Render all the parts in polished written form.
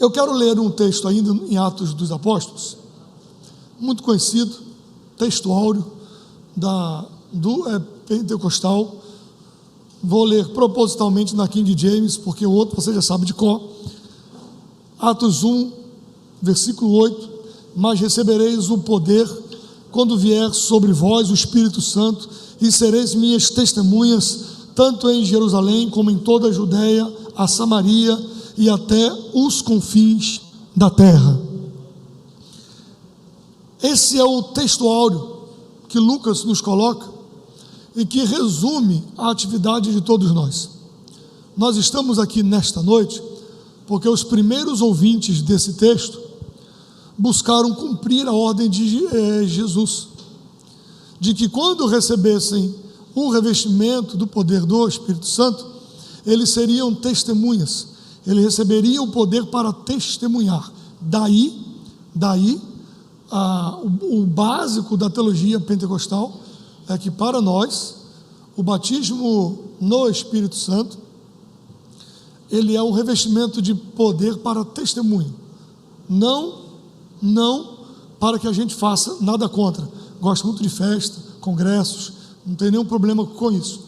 Eu quero ler um texto ainda em Atos dos Apóstolos, muito conhecido, texto áureo do pentecostal. Vou ler propositalmente na King James, porque o outro você já sabe de cor. Atos 1, versículo 8: mas recebereis o poder quando vier sobre vós o Espírito Santo, e sereis minhas testemunhas, tanto em Jerusalém como em toda a Judeia, a Samaria e até os confins da terra. Esse é o texto áureo que Lucas nos coloca e que resume a atividade de todos nós. Nós estamos aqui nesta noite porque os primeiros ouvintes desse texto buscaram cumprir a ordem de Jesus, de que quando recebessem o revestimento do poder do Espírito Santo, eles seriam testemunhas, eles receberiam o poder para testemunhar. Daí o básico da teologia pentecostal é que para nós o batismo no Espírito Santo, ele é um revestimento de poder para testemunho, não para que a gente faça nada contra. Gosto muito de festa, congressos, não tem nenhum problema com isso.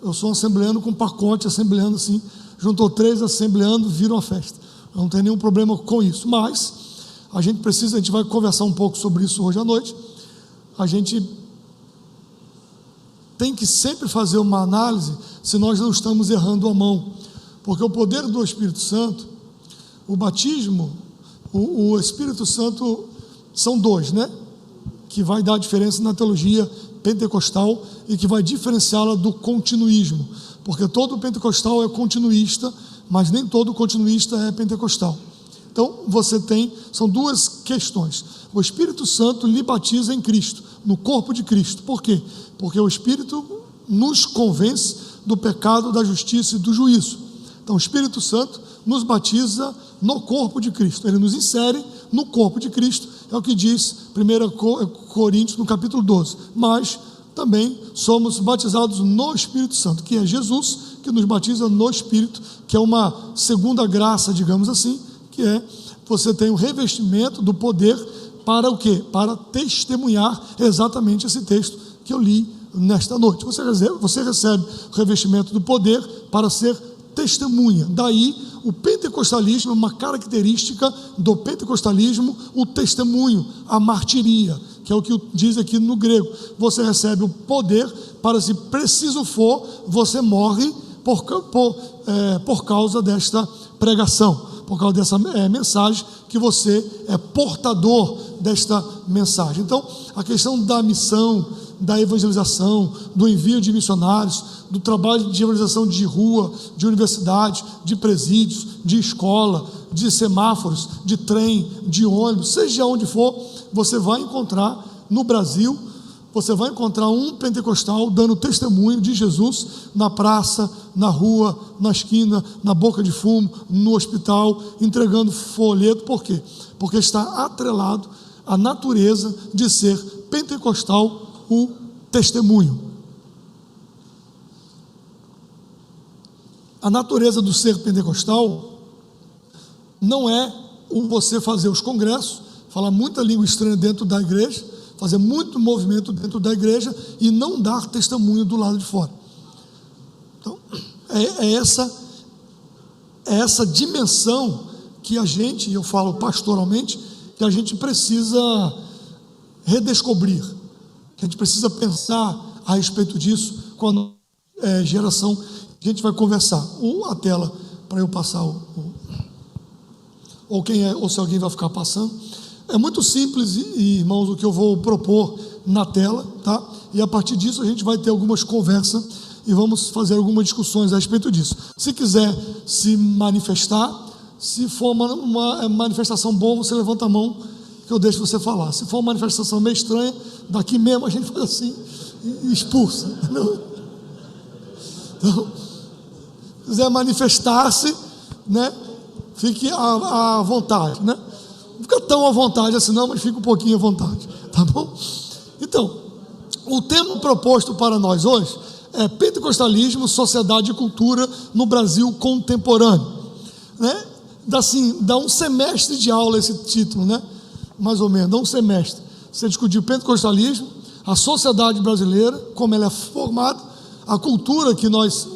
Eu sou um assembleano com pacote, assembleando assim, juntou 3 assembleando, vira uma festa. Eu não tenho nenhum problema com isso, mas a gente vai conversar um pouco sobre isso hoje à noite. A gente tem que sempre fazer uma análise se nós não estamos errando a mão, porque o poder do Espírito Santo, o batismo, o Espírito Santo são 2, né? Que vai dar a diferença na teologia pentecostal e que vai diferenciá-la do continuismo, porque todo pentecostal é continuista, mas nem todo continuista é pentecostal. Então são 2 questões. O Espírito Santo lhe batiza em Cristo, no corpo de Cristo. Por quê? Porque o Espírito nos convence do pecado, da justiça e do juízo. Então o Espírito Santo nos batiza no corpo de Cristo, ele nos insere no corpo de Cristo, é o que diz 1 Coríntios no capítulo 12, mas também somos batizados no Espírito Santo, que é Jesus que nos batiza no Espírito, que é uma segunda graça, digamos assim, que é, você tem o revestimento do poder para o quê? Para testemunhar exatamente esse texto que eu li nesta noite. Você recebe o revestimento do poder para ser testemunha. Daí o pentecostalismo é uma característica do pentecostalismo, o testemunho, a martiria, que é o que diz aqui no grego. Você recebe o poder para, se preciso for, você morre por causa desta pregação, por causa dessa mensagem, que você é portador desta mensagem. Então, a questão da missão, da evangelização, do envio de missionários, do trabalho de evangelização de rua, de universidade, de presídios, de escola, de semáforos, de trem, de ônibus, seja onde for, você vai encontrar no Brasil, você vai encontrar um pentecostal dando testemunho de Jesus na praça, na rua, na esquina, na boca de fumo, no hospital, entregando folheto. Por quê? Porque está atrelado à natureza de ser pentecostal, o testemunho. A natureza do ser pentecostal não é você fazer os congressos, falar muita língua estranha dentro da igreja, fazer muito movimento dentro da igreja e não dar testemunho do lado de fora. Então, é essa dimensão que a gente, eu falo pastoralmente, que a gente precisa redescobrir, que a gente precisa pensar a respeito disso com a nossa geração. A gente vai conversar. A tela para eu passar, ou se alguém vai ficar passando. É muito simples, irmãos, o que eu vou propor na tela, tá? E a partir disso a gente vai ter algumas conversas e vamos fazer algumas discussões a respeito disso. Se quiser se manifestar, se for uma manifestação boa, você levanta a mão que eu deixo você falar. Se for uma manifestação meio estranha, daqui mesmo a gente faz assim e expulsa. Entendeu? Então, se quiser manifestar-se, né, fique à vontade, né? Não fica tão à vontade assim não, mas fica um pouquinho à vontade, tá bom? Então, o tema proposto para nós hoje é pentecostalismo, sociedade e cultura no Brasil contemporâneo, né? dá um semestre de aula esse título, né? Mais ou menos, dá um semestre. Você discutir o pentecostalismo, a sociedade brasileira, como ela é formada, a cultura que nós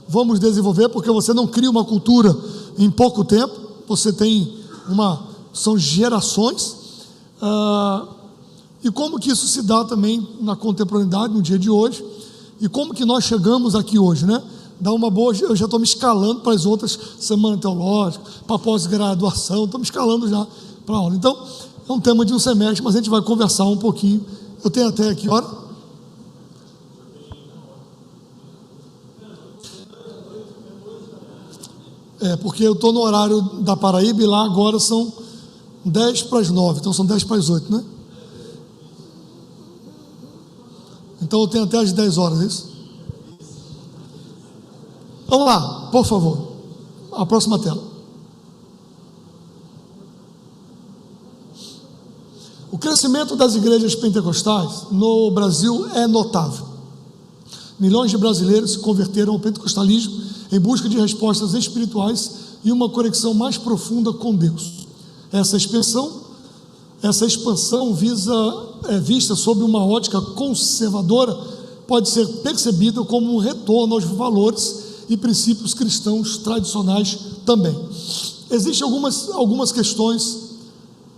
vamos desenvolver, porque você não cria uma cultura em pouco tempo, você tem são gerações, e como que isso se dá também na contemporaneidade, no dia de hoje, e como que nós chegamos aqui hoje, né? Dá uma boa, eu já estou me escalando para as outras semanas teológicas, para pós-graduação, estou me escalando já para a aula. Então, é um tema de um semestre, mas a gente vai conversar um pouquinho. Eu tenho até aqui, hora? Porque eu estou no horário da Paraíba e lá agora são 10 para as 9, então são 10 para as 8, né? Então eu tenho até as 10 horas, é isso? Vamos lá, por favor, a próxima tela. O crescimento das igrejas pentecostais no Brasil é notável. Milhões de brasileiros se converteram ao pentecostalismo em busca de respostas espirituais e uma conexão mais profunda com Deus. Essa expansão vista sob uma ótica conservadora pode ser percebida como um retorno aos valores e princípios cristãos tradicionais também. Existem algumas questões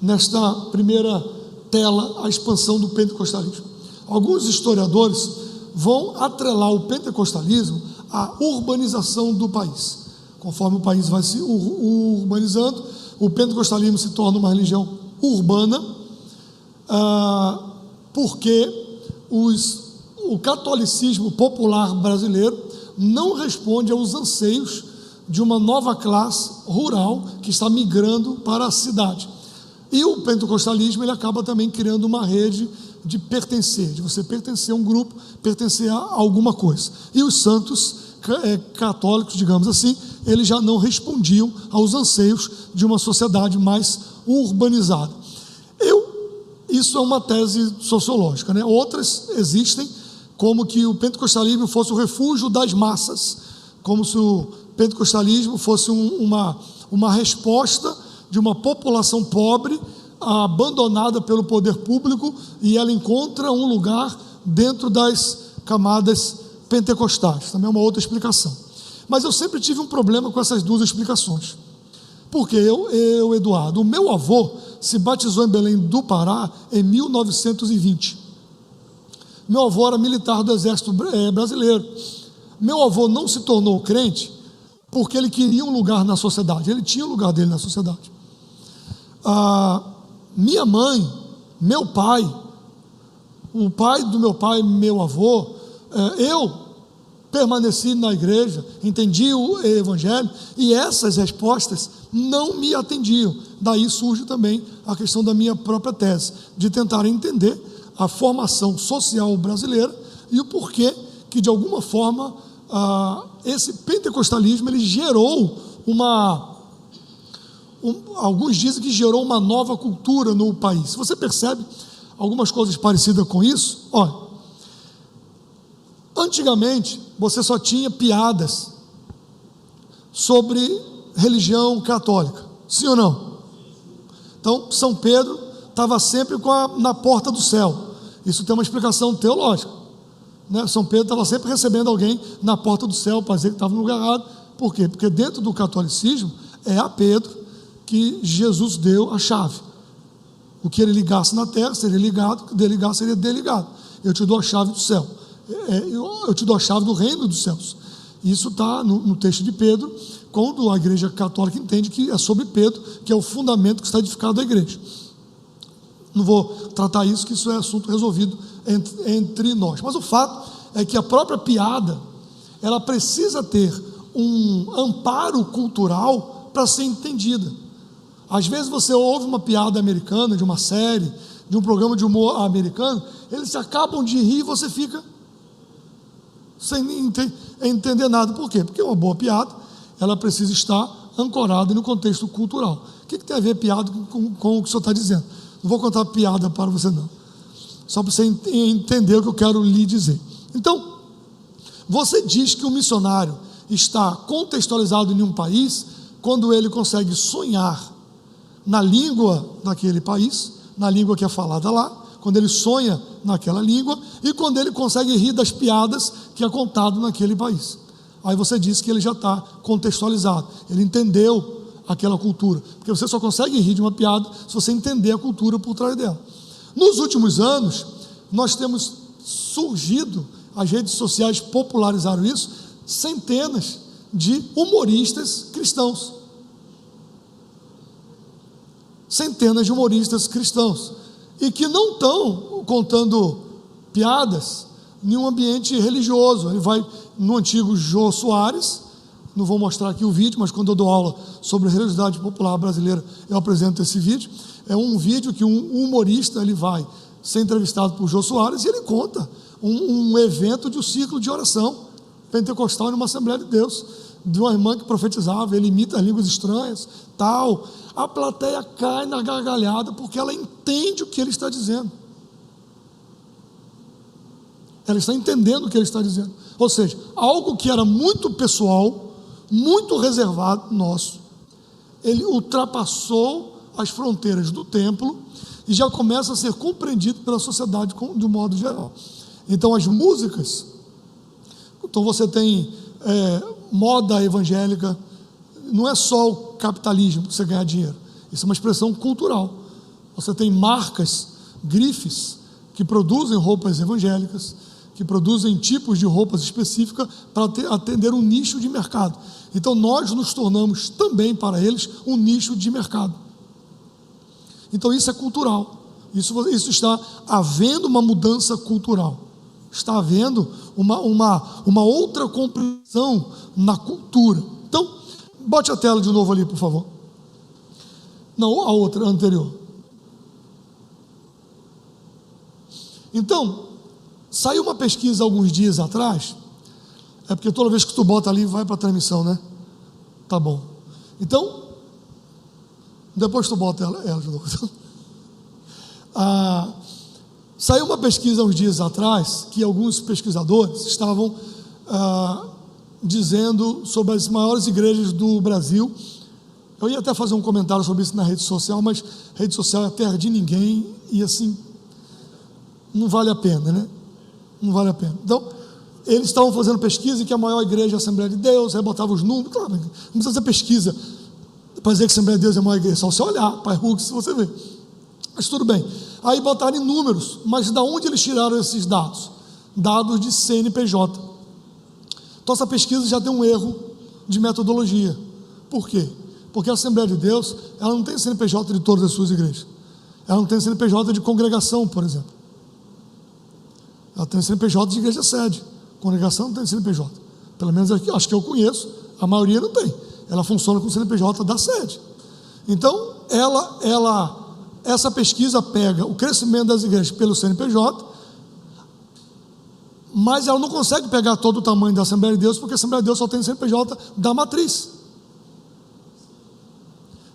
nesta primeira tela, a expansão do pentecostalismo. Alguns historiadores vão atrelar o pentecostalismo à urbanização do país. Conforme o país vai se urbanizando, o pentecostalismo se torna uma religião urbana, porque o catolicismo popular brasileiro não responde aos anseios de uma nova classe rural que está migrando para a cidade. E o pentecostalismo, ele acaba também criando uma rede de pertencer, de você pertencer a um grupo, pertencer a alguma coisa. E os santos católicos, digamos assim, eles já não respondiam aos anseios de uma sociedade mais urbanizada. Isso é uma tese sociológica, né? Outras existem, como que o pentecostalismo fosse o refúgio das massas, como se o pentecostalismo fosse uma resposta de uma população pobre, abandonada pelo poder público, e ela encontra um lugar dentro das camadas pentecostais. Também é uma outra explicação. Mas eu sempre tive um problema com essas duas explicações. Porque Eduardo, o meu avô se batizou em Belém do Pará em 1920. Meu avô era militar do Exército Brasileiro. Meu avô não se tornou crente porque ele queria um lugar na sociedade. Ele tinha o lugar dele na sociedade. Minha mãe, meu pai, o pai do meu pai, meu avô, eu permaneci na igreja, entendi o evangelho, e essas respostas não me atendiam. Daí surge também a questão da minha própria tese, de tentar entender a formação social brasileira e o porquê que, de alguma forma, esse pentecostalismo ele gerou alguns dizem que gerou uma nova cultura no país. Você percebe algumas coisas parecidas com isso? Olha, antigamente você só tinha piadas sobre religião católica, sim ou não? Então São Pedro estava sempre na porta do céu. Isso tem uma explicação teológica, né? São Pedro estava sempre recebendo alguém na porta do céu para dizer que estava no lugar errado. Por quê? Porque dentro do catolicismo é a Pedro que Jesus deu a chave. O que ele ligasse na terra seria ligado, o que desligasse seria desligado. Eu te dou a chave do céu, eu te dou a chave do reino dos céus. Isso está no texto de Pedro, quando a igreja católica entende que é sobre Pedro, que é o fundamento que está edificado da igreja. Não vou tratar isso, que isso é assunto resolvido entre nós. Mas o fato é que a própria piada, ela precisa ter um amparo cultural para ser entendida. Às vezes você ouve uma piada americana, de uma série, de um programa de humor americano, eles acabam de rir e você fica sem entender nada. Por quê? Porque uma boa piada, ela precisa estar ancorada no contexto cultural. O que tem a ver piada com o que o senhor está dizendo? Não vou contar piada para você não, só para você entender o que eu quero lhe dizer. Então, você diz que o missionário está contextualizado em um país quando ele consegue sonhar na língua daquele país, na língua que é falada lá, quando ele sonha naquela língua e quando ele consegue rir das piadas que é contado naquele país. Aí você diz que ele já está contextualizado, ele entendeu aquela cultura, porque você só consegue rir de uma piada se você entender a cultura por trás dela. Nos últimos anos, nós temos surgido, as redes sociais popularizaram isso, centenas de humoristas cristãos. Centenas de humoristas cristãos, e que não estão contando piadas em um ambiente religioso. Ele vai no antigo Jô Soares, não vou mostrar aqui o vídeo, mas quando eu dou aula sobre a religiosidade popular brasileira, eu apresento esse vídeo. É um vídeo que um humorista, ele vai ser entrevistado por Jô Soares, e ele conta um evento de um ciclo de oração pentecostal numa Assembleia de Deus, de uma irmã que profetizava, ele imita as línguas estranhas, tal. A plateia cai na gargalhada porque ela entende o que ele está dizendo. Ela está entendendo o que ele está dizendo. Ou seja, algo que era muito pessoal, muito reservado nosso, ele ultrapassou as fronteiras do templo e já começa a ser compreendido pela sociedade de um modo geral. Então as músicas, então você tem moda evangélica, não é só o capitalismo para você ganhar dinheiro, isso é uma expressão cultural. Você tem marcas, grifes, que produzem roupas evangélicas, que produzem tipos de roupas específicas para atender um nicho de mercado. Então nós nos tornamos também para eles um nicho de mercado. Então isso é cultural, isso está havendo uma mudança cultural, está havendo uma outra compreensão na cultura. Então, bote a tela de novo ali, por favor. Não, a outra, a anterior. Então, saiu uma pesquisa alguns dias atrás, é porque toda vez que tu bota ali, vai para a transmissão, né? Tá bom. Então, depois tu bota ela de novo. Saiu uma pesquisa uns dias atrás, que alguns pesquisadores estavam dizendo sobre as maiores igrejas do Brasil. Eu ia até fazer um comentário sobre isso na rede social, mas rede social é terra de ninguém, e assim, não vale a pena, né? Não vale a pena. Então, eles estavam fazendo pesquisa, que a maior igreja é a Assembleia de Deus, aí botavam os números, claro, não precisa fazer pesquisa para dizer que a Assembleia de Deus é a maior igreja, só você olhar para a Hughes, você vê. Mas tudo bem. Aí botaram em números, mas da onde eles tiraram esses dados? Dados de CNPJ. Então essa pesquisa já tem um erro de metodologia. Por quê? Porque a Assembleia de Deus, ela não tem CNPJ de todas as suas igrejas. Ela não tem CNPJ de congregação, por exemplo. Ela tem CNPJ de igreja sede. Congregação não tem CNPJ. Pelo menos acho que eu conheço, a maioria não tem. Ela funciona com o CNPJ da sede. Então, essa pesquisa pega o crescimento das igrejas pelo CNPJ, mas ela não consegue pegar todo o tamanho da Assembleia de Deus, porque a Assembleia de Deus só tem CNPJ da matriz.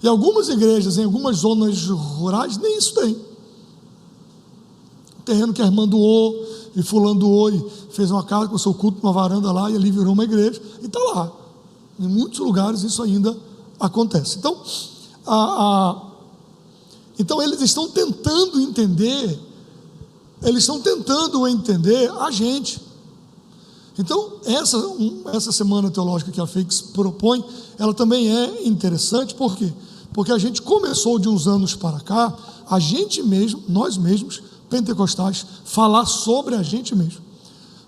E algumas igrejas, em algumas zonas rurais, nem isso tem. O terreno que a irmã doou, e fulano doou, e fez uma casa com o seu culto, uma varanda lá, e ali virou uma igreja, e está lá. Em muitos lugares isso ainda acontece. Então, então eles estão tentando entender, a gente. Então, essa semana teológica que a FEIX propõe, ela também é interessante. Por quê? Porque a gente começou de uns anos para cá, a gente mesmo, nós mesmos, pentecostais, falar sobre a gente mesmo.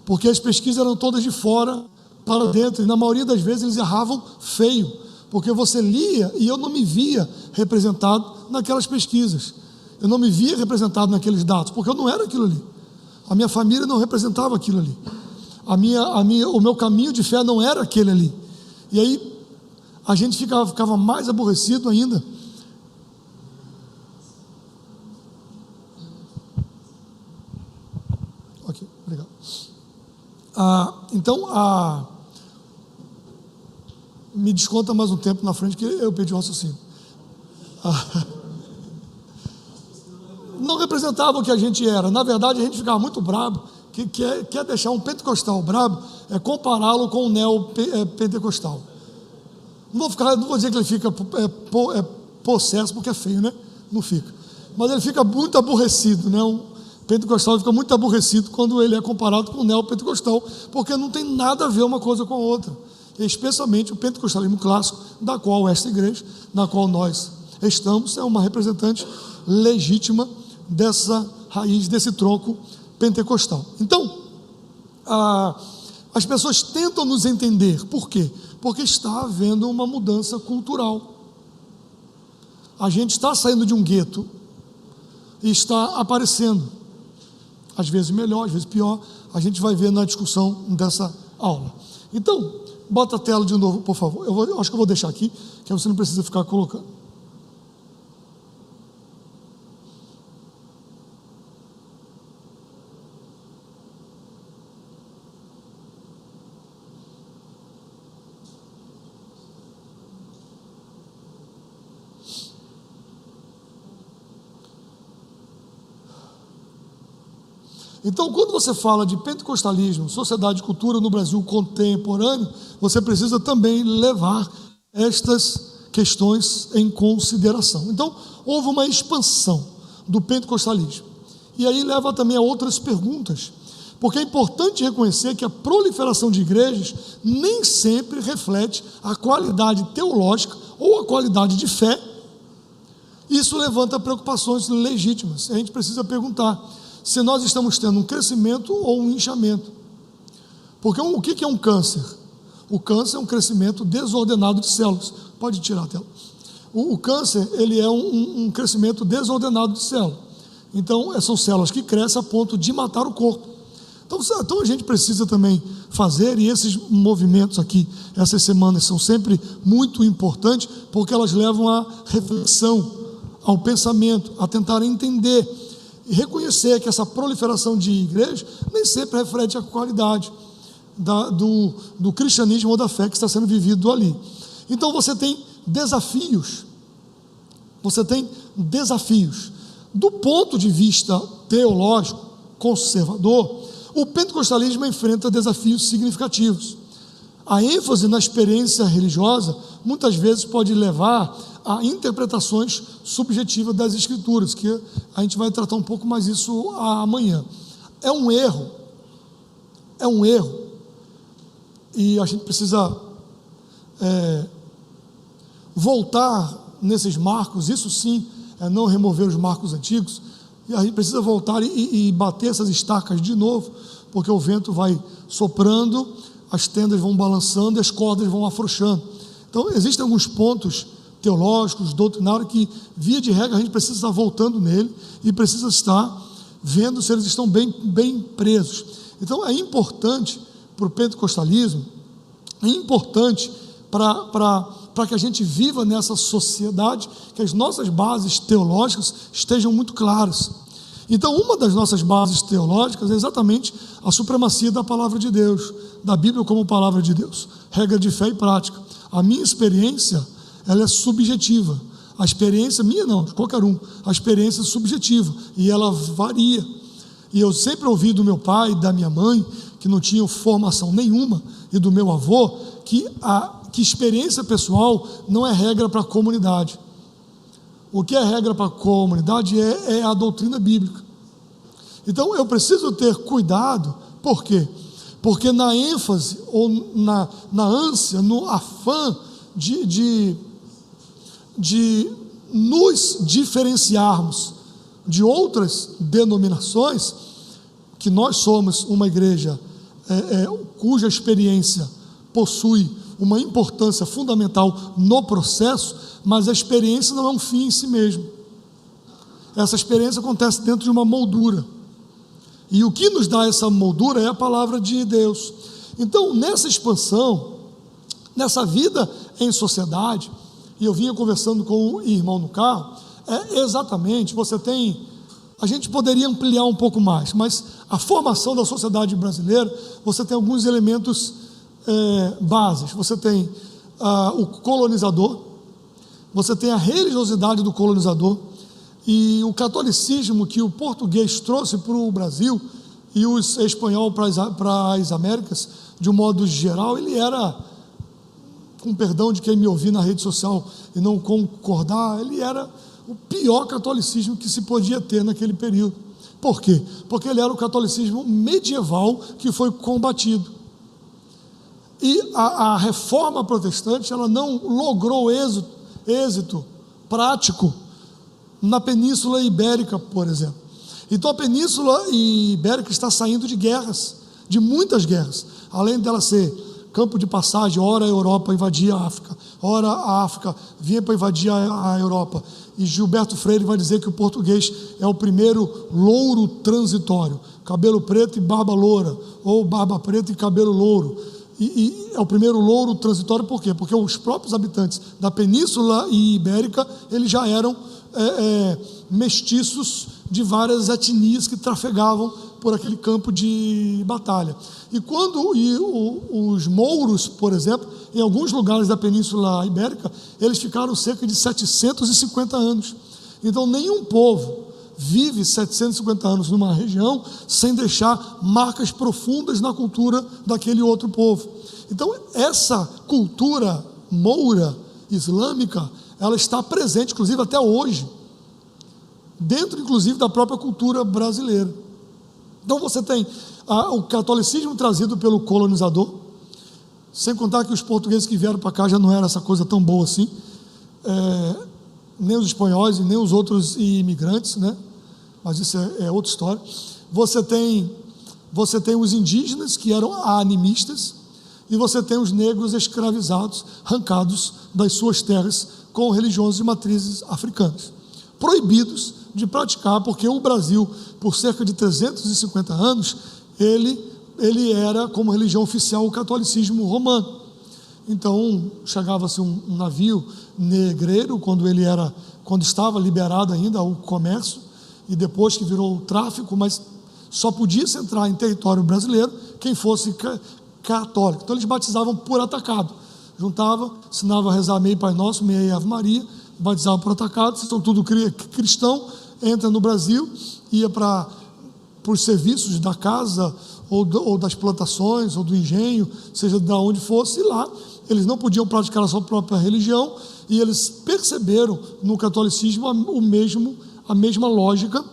Porque as pesquisas eram todas de fora para dentro, e na maioria das vezes eles erravam feio, porque você lia e eu não me via representado naquelas pesquisas, eu não me via representado naqueles dados, porque eu não era aquilo ali, a minha família não representava aquilo ali, o meu caminho de fé não era aquele ali, e aí a gente ficava mais aborrecido ainda. Ok, obrigado. Então, me desconta mais um tempo na frente que eu perdi o raciocínio. Não representava o que a gente era. Na verdade, a gente ficava muito bravo, que quer deixar um pentecostal bravo, é compará-lo com um neopentecostal. Não vou dizer que ele fica possesso, porque é feio, né? Não fica. Mas ele fica muito aborrecido, né? Um pentecostal fica muito aborrecido quando ele é comparado com o neopentecostal, porque não tem nada a ver uma coisa com a outra. Especialmente o pentecostalismo clássico, da qual esta igreja, na qual nós estamos, é uma representante legítima dessa raiz, desse tronco pentecostal. Então, as pessoas tentam nos entender. Por quê? Porque está havendo uma mudança cultural. A gente está saindo de um gueto e está aparecendo, às vezes melhor, às vezes pior. A gente vai ver na discussão dessa aula. Então, bota a tela de novo, por favor. Eu acho que eu vou deixar aqui, que você não precisa ficar colocando. Então, quando você fala de pentecostalismo, sociedade e cultura no Brasil contemporâneo, você precisa também levar estas questões em consideração. Então, houve uma expansão do pentecostalismo. E aí leva também a outras perguntas, porque é importante reconhecer que a proliferação de igrejas nem sempre reflete a qualidade teológica ou a qualidade de fé. Isso levanta preocupações legítimas. A gente precisa perguntar se nós estamos tendo um crescimento ou um inchamento. Porque o que é um câncer? O câncer é um crescimento desordenado de células. Pode tirar a tela. O câncer, ele é um crescimento desordenado de células. Então, são células que crescem a ponto de matar o corpo. Então a gente precisa também fazer, e esses movimentos aqui, essas semanas são sempre muito importantes, porque elas levam à reflexão, ao pensamento, a tentar entender e reconhecer que essa proliferação de igrejas nem sempre reflete a qualidade do cristianismo ou da fé que está sendo vivido ali. Então você tem desafios. Do ponto de vista teológico, conservador, o pentecostalismo enfrenta desafios significativos. A ênfase na experiência religiosa muitas vezes pode levar a interpretações subjetivas das Escrituras, que a gente vai tratar um pouco mais isso amanhã. É um erro, e a gente precisa voltar nesses marcos, isso sim, é não remover os marcos antigos, e a gente precisa voltar e bater essas estacas de novo, porque o vento vai soprando, as tendas vão balançando e as cordas vão afrouxando. Então, existem alguns pontos teológicos, doutrinários, que, via de regra, a gente precisa estar voltando nele e precisa estar vendo se eles estão bem presos. Então, é importante para o pentecostalismo, é importante para que a gente viva nessa sociedade, que as nossas bases teológicas estejam muito claras. Então, uma das nossas bases teológicas é exatamente a supremacia da palavra de Deus, da Bíblia como palavra de Deus, regra de fé e prática. A minha experiência, ela é subjetiva. A experiência minha não, de qualquer um. A experiência é subjetiva e ela varia. E eu sempre ouvi do meu pai, da minha mãe, que não tinham formação nenhuma, e do meu avô, que experiência pessoal não é regra para a comunidade. O que é regra para a comunidade é a doutrina bíblica. Então eu preciso ter cuidado. Por quê? Porque na ênfase, ou na ânsia, no afã de nos diferenciarmos de outras denominações, que nós somos uma igreja cuja experiência possui uma importância fundamental no processo, mas a experiência não é um fim em si mesmo. Essa experiência acontece dentro de uma moldura, e o que nos dá essa moldura é a palavra de Deus. Então, nessa expansão, nessa vida em sociedade, e eu vinha conversando com o irmão no carro, exatamente, a gente poderia ampliar um pouco mais, mas a formação da sociedade brasileira, você tem alguns elementos bases. Você tem o colonizador, você tem a religiosidade do colonizador, e o catolicismo que o português trouxe para o Brasil, e o espanhol para as Américas, de um modo geral, ele era com perdão de quem me ouvir na rede social e não concordar, ele era o pior catolicismo que se podia ter naquele período. Por quê? Porque ele era o catolicismo medieval que foi combatido. E a reforma protestante, ela não logrou êxito prático na Península Ibérica, por exemplo. Então a Península Ibérica está saindo de guerras, de muitas guerras, além dela ser campo de passagem, ora a Europa invadia a África, ora a África vinha para invadir a Europa. E Gilberto Freire vai dizer que o português é o primeiro louro transitório, cabelo preto e barba loura, ou barba preta e cabelo louro. E é o primeiro louro transitório, por quê? Porque os próprios habitantes da Península Ibérica, eles já eram mestiços de várias etnias que trafegavam por aquele campo de batalha. E quando os mouros, por exemplo, em alguns lugares da Península Ibérica, eles ficaram cerca de 750 anos. Então nenhum povo vive 750 anos numa região sem deixar marcas profundas na cultura daquele outro povo. Então essa cultura moura islâmica, ela está presente, inclusive até hoje, dentro inclusive da própria cultura brasileira. Então você tem o catolicismo trazido pelo colonizador, sem contar que os portugueses que vieram para cá já não era essa coisa tão boa assim, nem os espanhóis e nem os outros imigrantes, né? Mas isso é outra história. Você tem os indígenas que eram animistas, e você tem os negros escravizados, arrancados das suas terras com religiões de matrizes africanas, proibidos de praticar, porque o Brasil, por cerca de 350 anos, ele era como religião oficial o catolicismo romano. Então chegava-se um navio negreiro quando estava liberado ainda o comércio, e depois que virou o tráfico, mas só podia se entrar em território brasileiro quem fosse católico. Então eles batizavam por atacado, juntavam, ensinavam a rezar meio Pai Nosso, meio Ave Maria, batizavam por atacado. Vocês estão tudo cristão, entra no Brasil, ia para os serviços da casa, ou das plantações, ou do engenho, seja de onde fosse, e lá eles não podiam praticar a sua própria religião, e eles perceberam no catolicismo a mesma lógica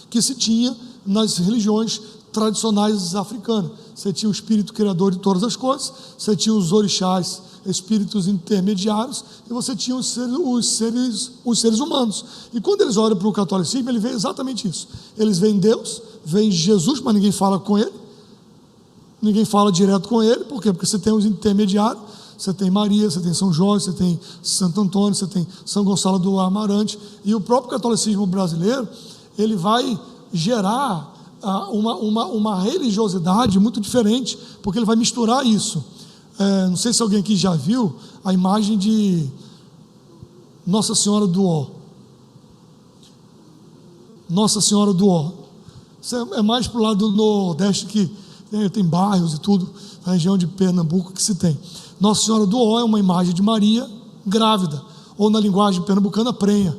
que se tinha nas religiões tradicionais africanas. Você tinha o espírito criador de todas as coisas, você tinha os orixás, espíritos intermediários, e você tinha os seres humanos. E quando eles olham para o catolicismo, ele vê exatamente isso. Eles veem Deus, veem Jesus, mas ninguém fala com ele, ninguém fala direto com ele. Por quê? Porque você tem os intermediários, você tem Maria, você tem São Jorge, você tem Santo Antônio, você tem São Gonçalo do Amarante. E o próprio catolicismo brasileiro, ele vai gerar uma religiosidade muito diferente, porque ele vai misturar isso. Não sei se alguém aqui já viu a imagem de Nossa Senhora do Ó. Nossa Senhora do Ó. Isso é mais para o lado do Nordeste, que tem bairros e tudo, na região de Pernambuco que se tem. Nossa Senhora do Ó é uma imagem de Maria grávida, ou na linguagem pernambucana, prenha.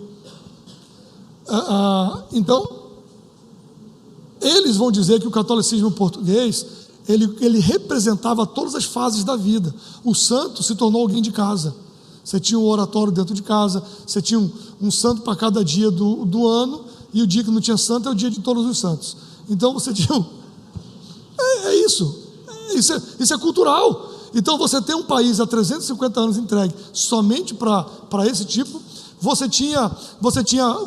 Então, eles vão dizer que o catolicismo português, ele representava todas as fases da vida. O santo se tornou alguém de casa. Você tinha um oratório dentro de casa, você tinha um santo para cada dia do ano, e o dia que não tinha santo é o dia de todos os santos. Então você tinha isso é cultural. Então você tem um país há 350 anos entregue somente para esse tipo. Você tinha,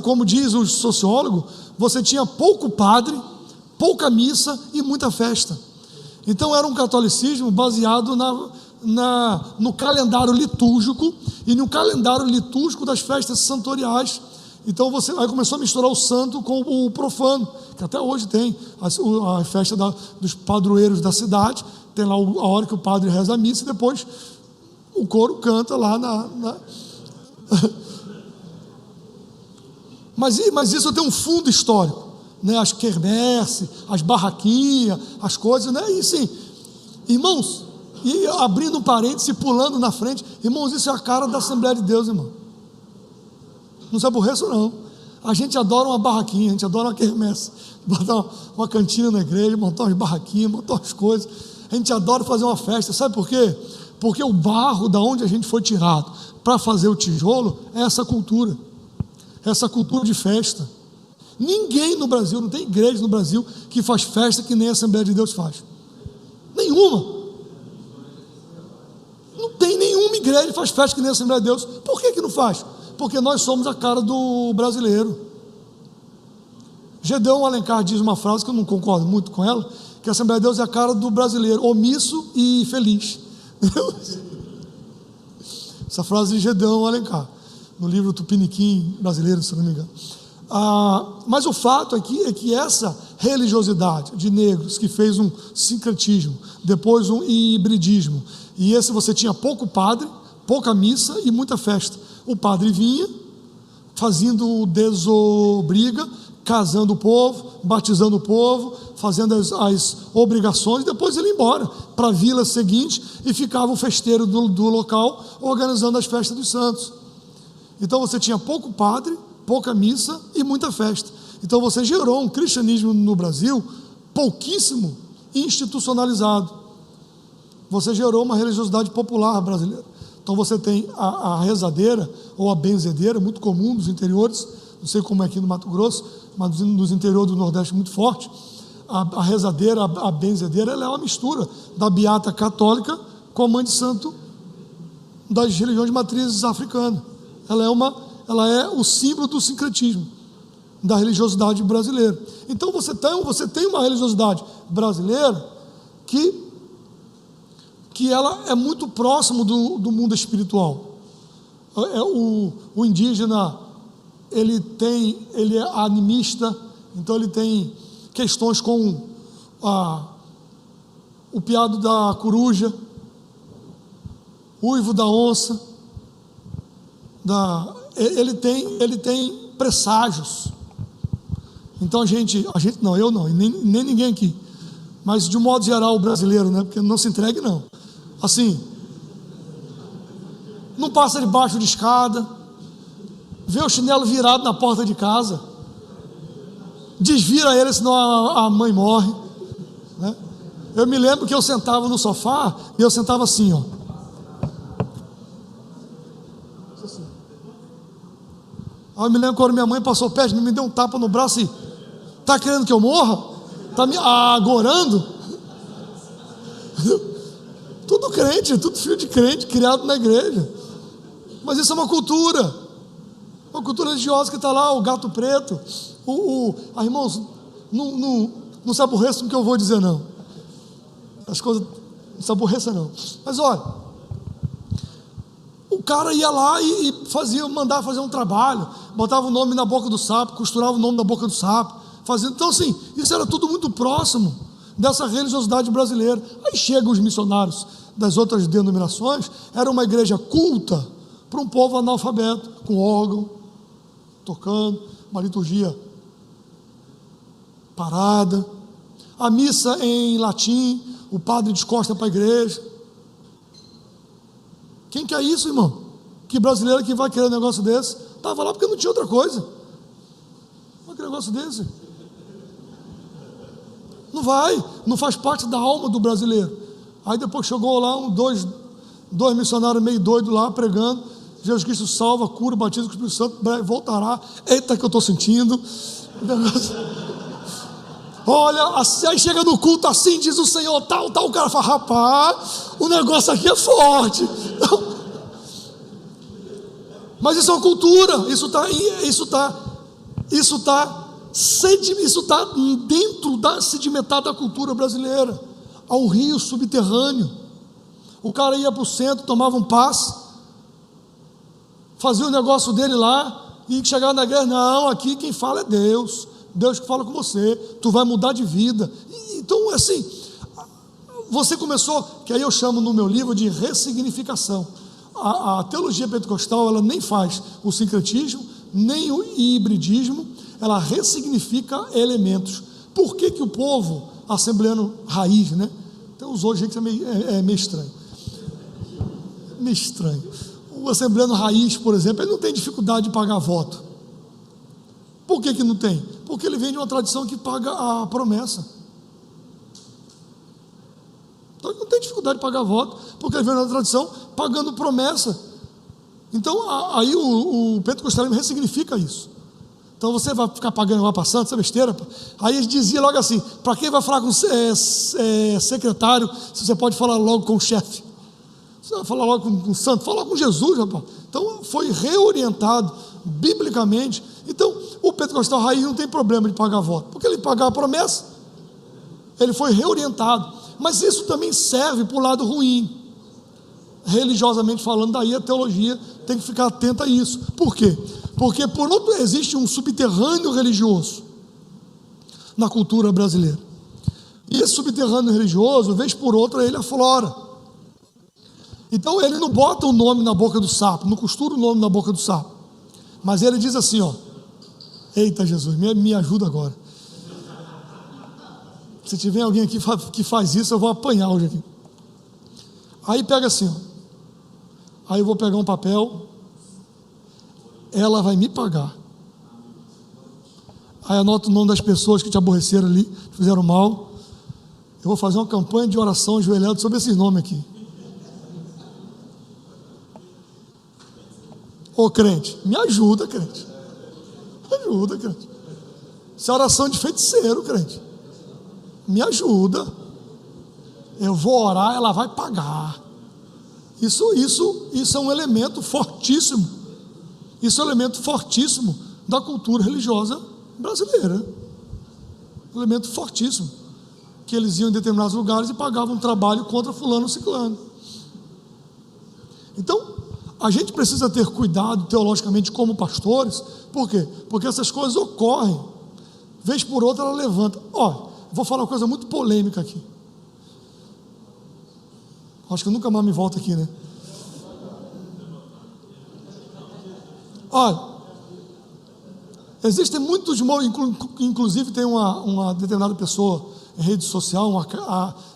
como diz o sociólogo, você tinha pouco padre, pouca missa e muita festa. Então era um catolicismo baseado no calendário litúrgico, e no calendário litúrgico das festas santoriais. Então aí começou a misturar o santo com o profano, que até hoje tem a festa dos padroeiros da cidade. Tem lá a hora que o padre reza a missa, e depois o coro canta lá Mas isso tem um fundo histórico, né? As quermesses, as barraquinhas, as coisas, né? E sim, irmãos, e abrindo um parênteses e pulando na frente, irmãos, isso é a cara da Assembleia de Deus, irmão. Não se aborreça, não. A gente adora uma barraquinha, a gente adora uma quermesse, botar uma cantina na igreja, montar umas barraquinhas, montar umas coisas. A gente adora fazer uma festa, sabe por quê? Porque o barro da onde a gente foi tirado para fazer o tijolo é essa cultura de festa. Ninguém no Brasil, não tem igreja no Brasil que faz festa que nem a Assembleia de Deus faz. Nenhuma. Não tem nenhuma igreja que faz festa que nem a Assembleia de Deus. Por que não faz? Porque nós somos a cara do brasileiro. Gedeão Alencar diz uma frase que eu não concordo muito com ela, que a Assembleia de Deus é a cara do brasileiro, omisso e feliz. Essa frase de Gedeão Alencar, no livro Tupiniquim brasileiro, se não me engano. Mas o fato é que essa religiosidade de negros, que fez um sincretismo, depois um hibridismo, e esse você tinha pouco padre, pouca missa e muita festa. O padre vinha, fazendo desobriga, casando o povo, batizando o povo, fazendo as obrigações, depois ele ia embora para a vila seguinte e ficava o festeiro do local organizando as festas dos santos. Então você tinha pouco padre, pouca missa e muita festa. Então você gerou um cristianismo no Brasil pouquíssimo institucionalizado. Você gerou uma religiosidade popular brasileira. Então você tem a rezadeira ou a benzedeira, muito comum nos interiores, não sei como é aqui no Mato Grosso, mas nos interiores do Nordeste muito forte. A rezadeira, a benzedeira, ela é uma mistura da beata católica com a mãe de santo das religiões de matrizes africanas. Ela é o símbolo do sincretismo, da religiosidade brasileira. Então você tem uma religiosidade brasileira que ela é muito próximo do mundo espiritual. O indígena, ele é animista, então ele tem questões com o piado da coruja, uivo da onça, ele tem presságios. Então eu não, e nem ninguém aqui, mas de um modo geral o brasileiro, né? Porque não se entregue não, assim, não passa debaixo de escada, vê o chinelo virado na porta de casa, desvira ele, senão a mãe morre, né? Eu me lembro que eu sentava no sofá e eu sentava assim, ó. Aí eu me lembro quando minha mãe passou perto de mim, me deu um tapa no braço e: tá querendo que eu morra? Tá me agorando? Tudo crente, tudo filho de crente, criado na igreja. Mas isso é uma cultura religiosa que está lá, o gato preto. Irmãos, não se aborreçam com o que eu vou dizer, não. As coisas não se aborreçam, não. Mas olha, o cara ia lá e mandava fazer um trabalho, botava o nome na boca do sapo, costurava o nome na boca do sapo, fazendo. Então, assim, isso era tudo muito próximo dessa religiosidade brasileira. Aí chegam os missionários das outras denominações, era uma igreja culta para um povo analfabeto, com órgão, tocando, uma liturgia parada, a missa em latim, o padre descosta para a igreja. Quem quer isso, irmão? Que brasileiro que vai querer um negócio desse? Estava lá porque não tinha outra coisa. Vai querer um negócio desse? Não faz parte da alma do brasileiro. Aí depois chegou lá dois missionários meio doidos lá pregando: Jesus Cristo salva, cura, batiza com o Espírito Santo, breve voltará. Eita, que eu estou sentindo. Olha, aí chega no culto assim, diz o Senhor, tal, o cara fala: rapaz, o negócio aqui é forte. Mas isso é uma cultura, isso está dentro da sedimentada cultura brasileira. Há um rio subterrâneo. O cara ia para o centro, tomava um passe, fazia o negócio dele lá, e chegava na igreja: não, aqui quem fala é Deus que fala com você, tu vai mudar de vida. Então, assim, você começou, que aí eu chamo no meu livro de ressignificação. A teologia pentecostal, ela nem faz o sincretismo, nem o hibridismo, ela ressignifica elementos. Por que o povo assembleano raiz, né? Então os hoje que é meio estranho. Meio estranho. O assembleano raiz, por exemplo, ele não tem dificuldade de pagar voto. Por que não tem? Porque ele vem de uma tradição que paga a promessa. Então ele não tem dificuldade de pagar voto, porque ele veio na tradição pagando promessa. Então, aí o pentecostalismo ressignifica isso. Então, você vai ficar pagando lá para santo, essa besteira. Aí ele dizia logo assim, para quem vai falar com secretário, se você pode falar logo com o chefe? Você vai falar logo com o santo, fala logo com Jesus, rapaz. Então, foi reorientado biblicamente. Então, o pentecostal raiz não tem problema de pagar voto, porque ele pagar a promessa, ele foi reorientado. Mas isso também serve para o lado ruim, religiosamente falando. Daí a teologia tem que ficar atenta a isso. Por quê? Porque por outro existe um subterrâneo religioso na cultura brasileira, e esse subterrâneo religioso, vez por outra, ele aflora. Então ele não bota o nome na boca do sapo, não costura o nome na boca do sapo, mas ele diz assim, ó, eita Jesus, me ajuda agora. Se tiver alguém aqui que faz isso, eu vou apanhar hoje aqui. Aí pega assim, ó. Aí eu vou pegar um papel, ela vai me pagar. Aí anota o nome das pessoas que te aborreceram ali, que fizeram mal. Eu vou fazer uma campanha de oração ajoelhado sobre esses nomes aqui. Ô crente, me ajuda, crente. Me ajuda, crente. Isso é oração de feiticeiro, crente. Me ajuda. Eu vou orar, ela vai pagar. Isso é um elemento fortíssimo. Isso é um elemento fortíssimo da cultura religiosa brasileira. Um elemento fortíssimo. Que eles iam em determinados lugares e pagavam um trabalho contra fulano ou ciclano. Então, a gente precisa ter cuidado teologicamente como pastores. Por quê? Porque essas coisas ocorrem. Vez por outra ela levanta. Ó, vou falar uma coisa muito polêmica aqui. Acho que eu nunca mais me volto aqui, né? Olha, existem muitos, inclusive tem uma determinada pessoa em rede social,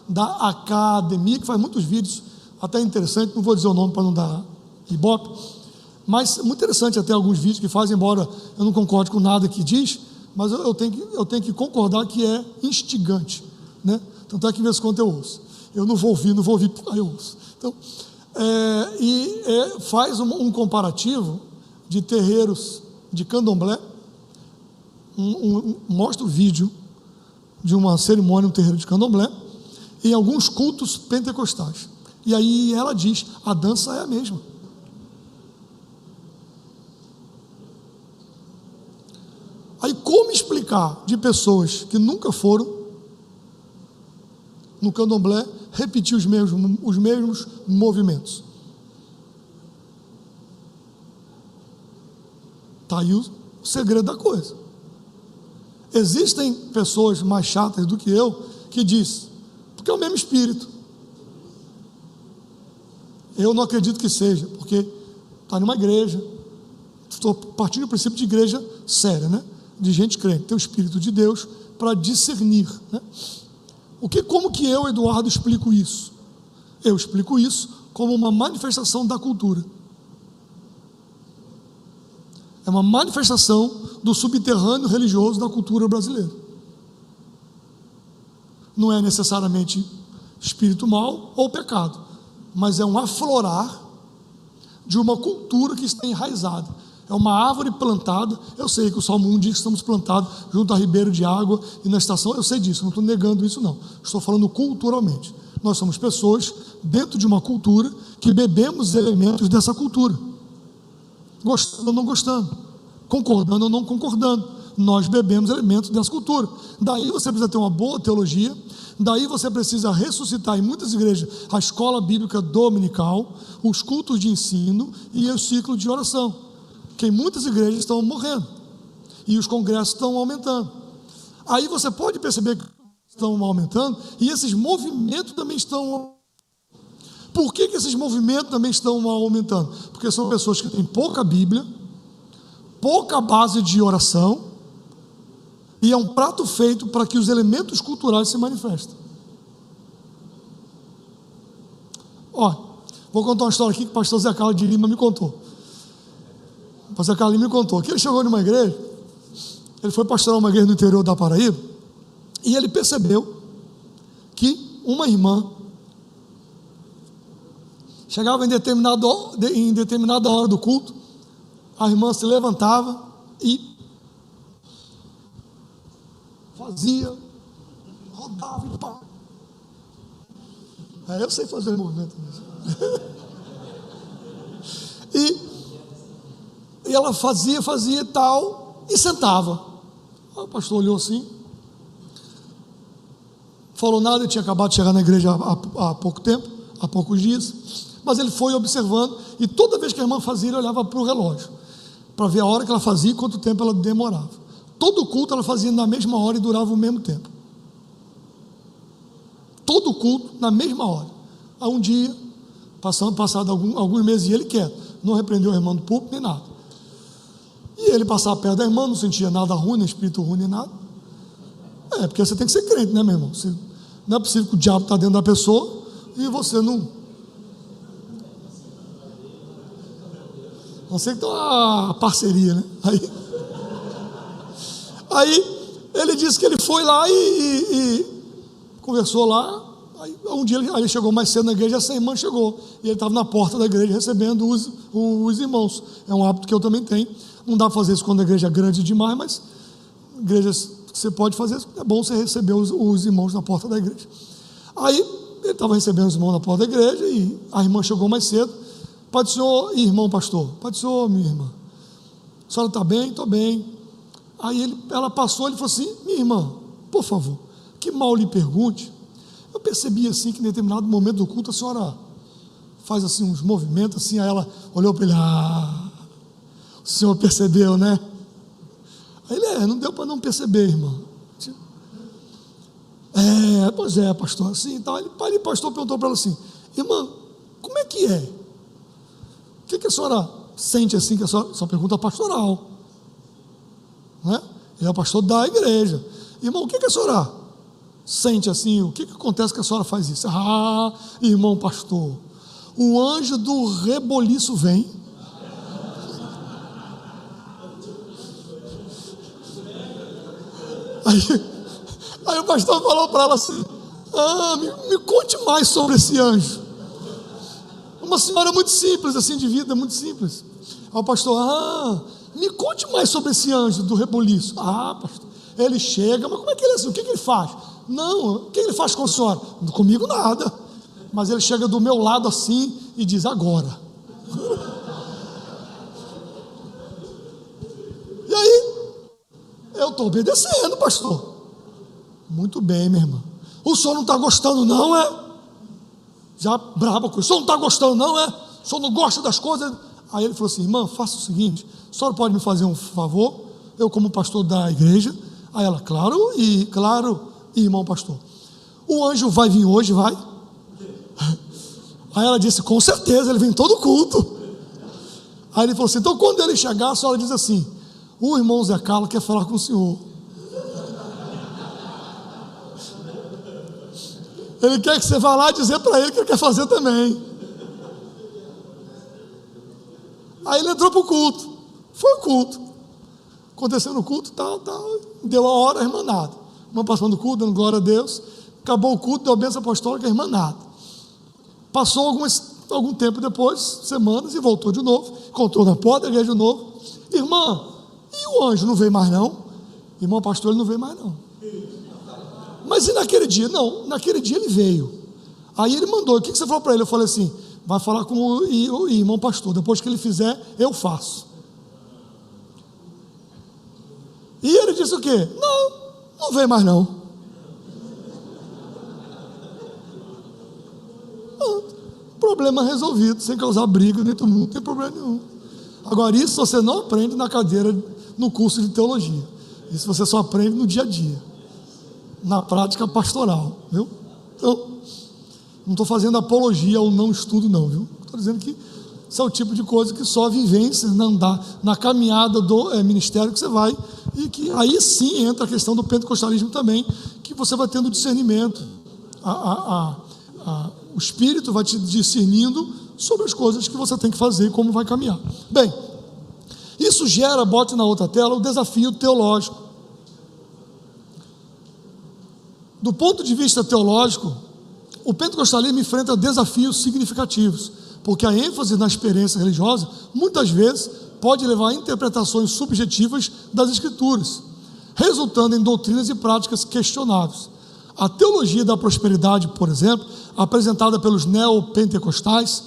da academia, que faz muitos vídeos, até interessante, não vou dizer o nome para não dar ibope, mas muito interessante até alguns vídeos que fazem, embora eu não concorde com nada que diz, mas eu tenho que concordar que é instigante, né? Tanto é que de vez em quando eu ouço. Eu não vou ouvir, aí eu ouço. Então, faz um comparativo de terreiros de candomblé, mostra o vídeo de uma cerimônia, um terreiro de candomblé, em alguns cultos pentecostais. E aí ela diz, a dança é a mesma. Aí como explicar de pessoas que nunca foram no candomblé repetir os mesmos movimentos? Está aí o segredo da coisa. Existem pessoas mais chatas do que eu que dizem, porque é o mesmo espírito. Eu não acredito que seja, porque está numa igreja, estou partindo do princípio de igreja séria, né? De gente crente, tem o Espírito de Deus para discernir, né? Como que eu, Eduardo, explico isso? Eu explico isso como uma manifestação da cultura. É uma manifestação do subterrâneo religioso da cultura brasileira. Não é necessariamente espírito mau ou pecado, mas é um aflorar de uma cultura que está enraizada. É uma árvore plantada. Eu sei que o Salmo 1 diz que estamos plantados junto a ribeiro de água e na estação, eu sei disso, não estou negando isso não, estou falando culturalmente. Nós somos pessoas dentro de uma cultura que bebemos elementos dessa cultura, gostando ou não gostando, concordando ou não concordando, nós bebemos elementos dessa cultura. Daí você precisa ter uma boa teologia, daí você precisa ressuscitar em muitas igrejas a escola bíblica dominical, os cultos de ensino e o ciclo de oração, que em muitas igrejas estão morrendo e os congressos estão aumentando. Aí você pode perceber que estão aumentando e esses movimentos também estão. Por que esses movimentos também estão aumentando? Porque são pessoas que têm pouca Bíblia, pouca base de oração, e é um prato feito para que os elementos culturais se manifestem. Ó, vou contar uma história aqui que o pastor Zé Carlos de Lima me contou. O pastor Carlos me contou que ele chegou numa igreja, ele foi pastorar uma igreja no interior da Paraíba, e ele percebeu que uma irmã Chegava em determinada hora do culto, a irmã se levantava e fazia, rodava e pá. Aí eu sei fazer movimento mesmo. E ela fazia e tal, e sentava. O pastor olhou assim, falou nada, ele tinha acabado de chegar na igreja há pouco tempo, há poucos dias, mas ele foi observando, e toda vez que a irmã fazia, ele olhava para o relógio, para ver a hora que ela fazia e quanto tempo ela demorava. Todo culto ela fazia na mesma hora e durava o mesmo tempo. Todo culto na mesma hora. Aí um dia, passado alguns meses, e ele quieto, não repreendeu a irmã do púlpito nem nada. E ele passava perto da irmã, não sentia nada ruim, nem espírito ruim, nem nada. Porque você tem que ser crente, né, meu irmão? Não é possível que o diabo está dentro da pessoa e você não. Não sei que tem uma parceria, né? Aí ele disse que ele foi lá e conversou lá. Aí um dia ele chegou mais cedo na igreja, essa irmã chegou. E ele estava na porta da igreja recebendo os irmãos. É um hábito que eu também tenho. Não dá para fazer isso quando a igreja é grande demais, mas igrejas que você pode fazer, é bom você receber os irmãos na porta da igreja. Aí ele estava recebendo os irmãos na porta da igreja e a irmã chegou mais cedo. Pai do Senhor, irmão pastor. Pai do Senhor, minha irmã. A senhora está bem? Estou bem. Aí ela passou, ele falou assim: minha irmã, por favor, que mal lhe pergunte. Eu percebi assim que em determinado momento do culto a senhora faz assim uns movimentos assim. Aí ela olhou para ele: o senhor percebeu, né? Aí ele: não deu para não perceber, irmão. Pois é, pastor, assim e tal. Aí o pastor perguntou para ela assim: irmã, como é que é? O que a senhora sente assim? Que a senhora, essa pergunta pastoral, né? Ele é o pastor da igreja. Irmão, o que a senhora sente assim? O que acontece que a senhora faz isso? Irmão pastor, o anjo do reboliço vem. Aí o pastor falou para ela assim: me conte mais sobre esse anjo. Uma senhora muito simples, assim, de vida, muito simples. Aí o pastor: me conte mais sobre esse anjo do reboliço. Pastor, ele chega, mas como é que ele é assim? O que ele faz? Não, o que ele faz com a senhora? Comigo nada. Mas ele chega do meu lado assim e diz: agora. E aí, eu estou obedecendo, pastor. Muito bem, minha irmã. O senhor não está gostando, não é? Já brava com isso. O senhor não está gostando, não é? O senhor não gosta das coisas? Aí ele falou assim: irmã, faça o seguinte, a senhora pode me fazer um favor? Eu, como pastor da igreja. Aí ela: claro, irmão pastor. O anjo vai vir hoje, vai? Aí ela disse: com certeza, ele vem todo culto. Aí ele falou assim: então quando ele chegar, a senhora diz assim: o irmão Zé Carlos quer falar com o senhor. Ele quer que você vá lá dizer para ele que ele quer fazer também. Aí ele entrou para o culto. Foi o culto. Aconteceu no culto, tal. Deu a hora, a irmã nada. A irmã passando o culto, dando glória a Deus. Acabou o culto, deu a bênção apostólica, a irmã nada. Passou algum tempo depois, semanas, e voltou de novo. Encontrou na porta da igreja de novo. Irmã, e o anjo não veio mais não? Irmão pastor, ele não veio mais não. Mas e naquele dia? Não, naquele dia ele veio. Aí ele mandou: o que você falou para ele? Eu falei assim: vai falar com o irmão pastor, depois que ele fizer, eu faço. E ele disse o quê? Não veio mais não. Problema resolvido, sem causar briga dentro do mundo, não tem problema nenhum. Agora, isso você não aprende na cadeira, no curso de teologia. Isso você só aprende no dia a dia, na prática pastoral, viu? Então, não estou fazendo apologia ao não estudo, não, viu? Estou dizendo que isso é o tipo de coisa que só a vivência, na caminhada do ministério que você vai, e que aí sim entra a questão do pentecostalismo também, que você vai tendo discernimento, o Espírito vai te discernindo sobre as coisas que você tem que fazer e como vai caminhar. Bem, isso gera, bote na outra tela, o desafio teológico. Do ponto de vista teológico, o pentecostalismo enfrenta desafios significativos. porque a ênfase na experiência religiosa, muitas vezes, pode levar a interpretações subjetivas das Escrituras, resultando em doutrinas e práticas questionáveis. A teologia da prosperidade, por exemplo, apresentada pelos neopentecostais,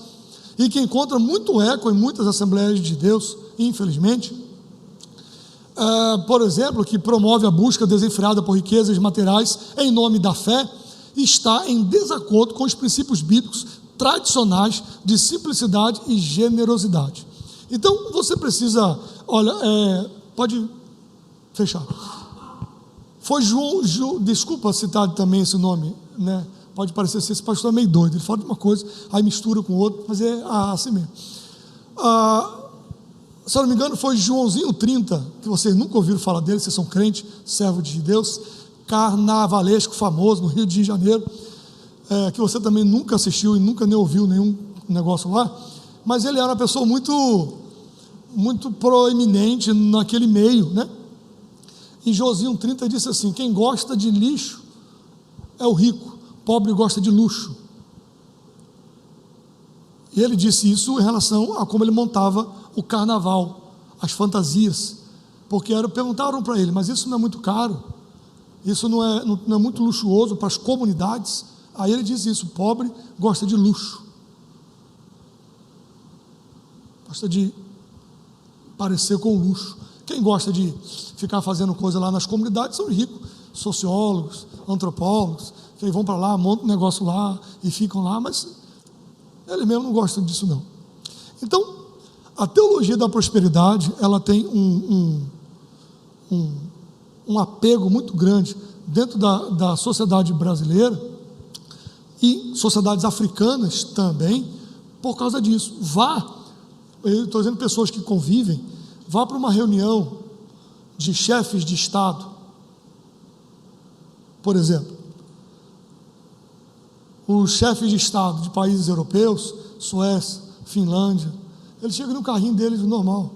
e que encontra muito eco em muitas Assembleias de Deus, infelizmente, por exemplo, que promove a busca desenfreada por riquezas materiais em nome da fé, está em desacordo com os princípios bíblicos tradicionais de simplicidade e generosidade. Então, você precisa, pode fechar. Foi desculpa citar também esse nome, né? Pode parecer ser, esse pastor é meio doido, ele fala de uma coisa, aí mistura com outra, mas é assim mesmo. Se eu não me engano, foi Joãozinho 30, que vocês nunca ouviram falar dele, vocês são crentes, servo de Deus, carnavalesco famoso no Rio de Janeiro, que você também nunca assistiu e nunca nem ouviu nenhum negócio lá, mas ele era uma pessoa muito proeminente naquele meio, né? Em Joãozinho 30 disse assim: quem gosta de lixo é o rico, pobre gosta de luxo. E ele disse isso em relação a como ele montava o carnaval, as fantasias, porque perguntaram para ele, mas isso não é muito caro? Isso não é muito luxuoso para as comunidades? Aí ele diz isso: pobre gosta de luxo, gosta de parecer com luxo. Quem gosta de ficar fazendo coisa lá nas comunidades são os ricos, sociólogos, antropólogos, que vão para lá, montam um negócio lá e ficam lá, mas eles mesmo não gostam disso não. Então, a teologia da prosperidade, ela tem um apego muito grande dentro da sociedade brasileira e sociedades africanas também, por causa disso. Eu estou dizendo pessoas que convivem, vá para uma reunião de chefes de Estado, por exemplo, os chefes de Estado de países europeus, Suécia, Finlândia, eles chegam no carrinho deles normal.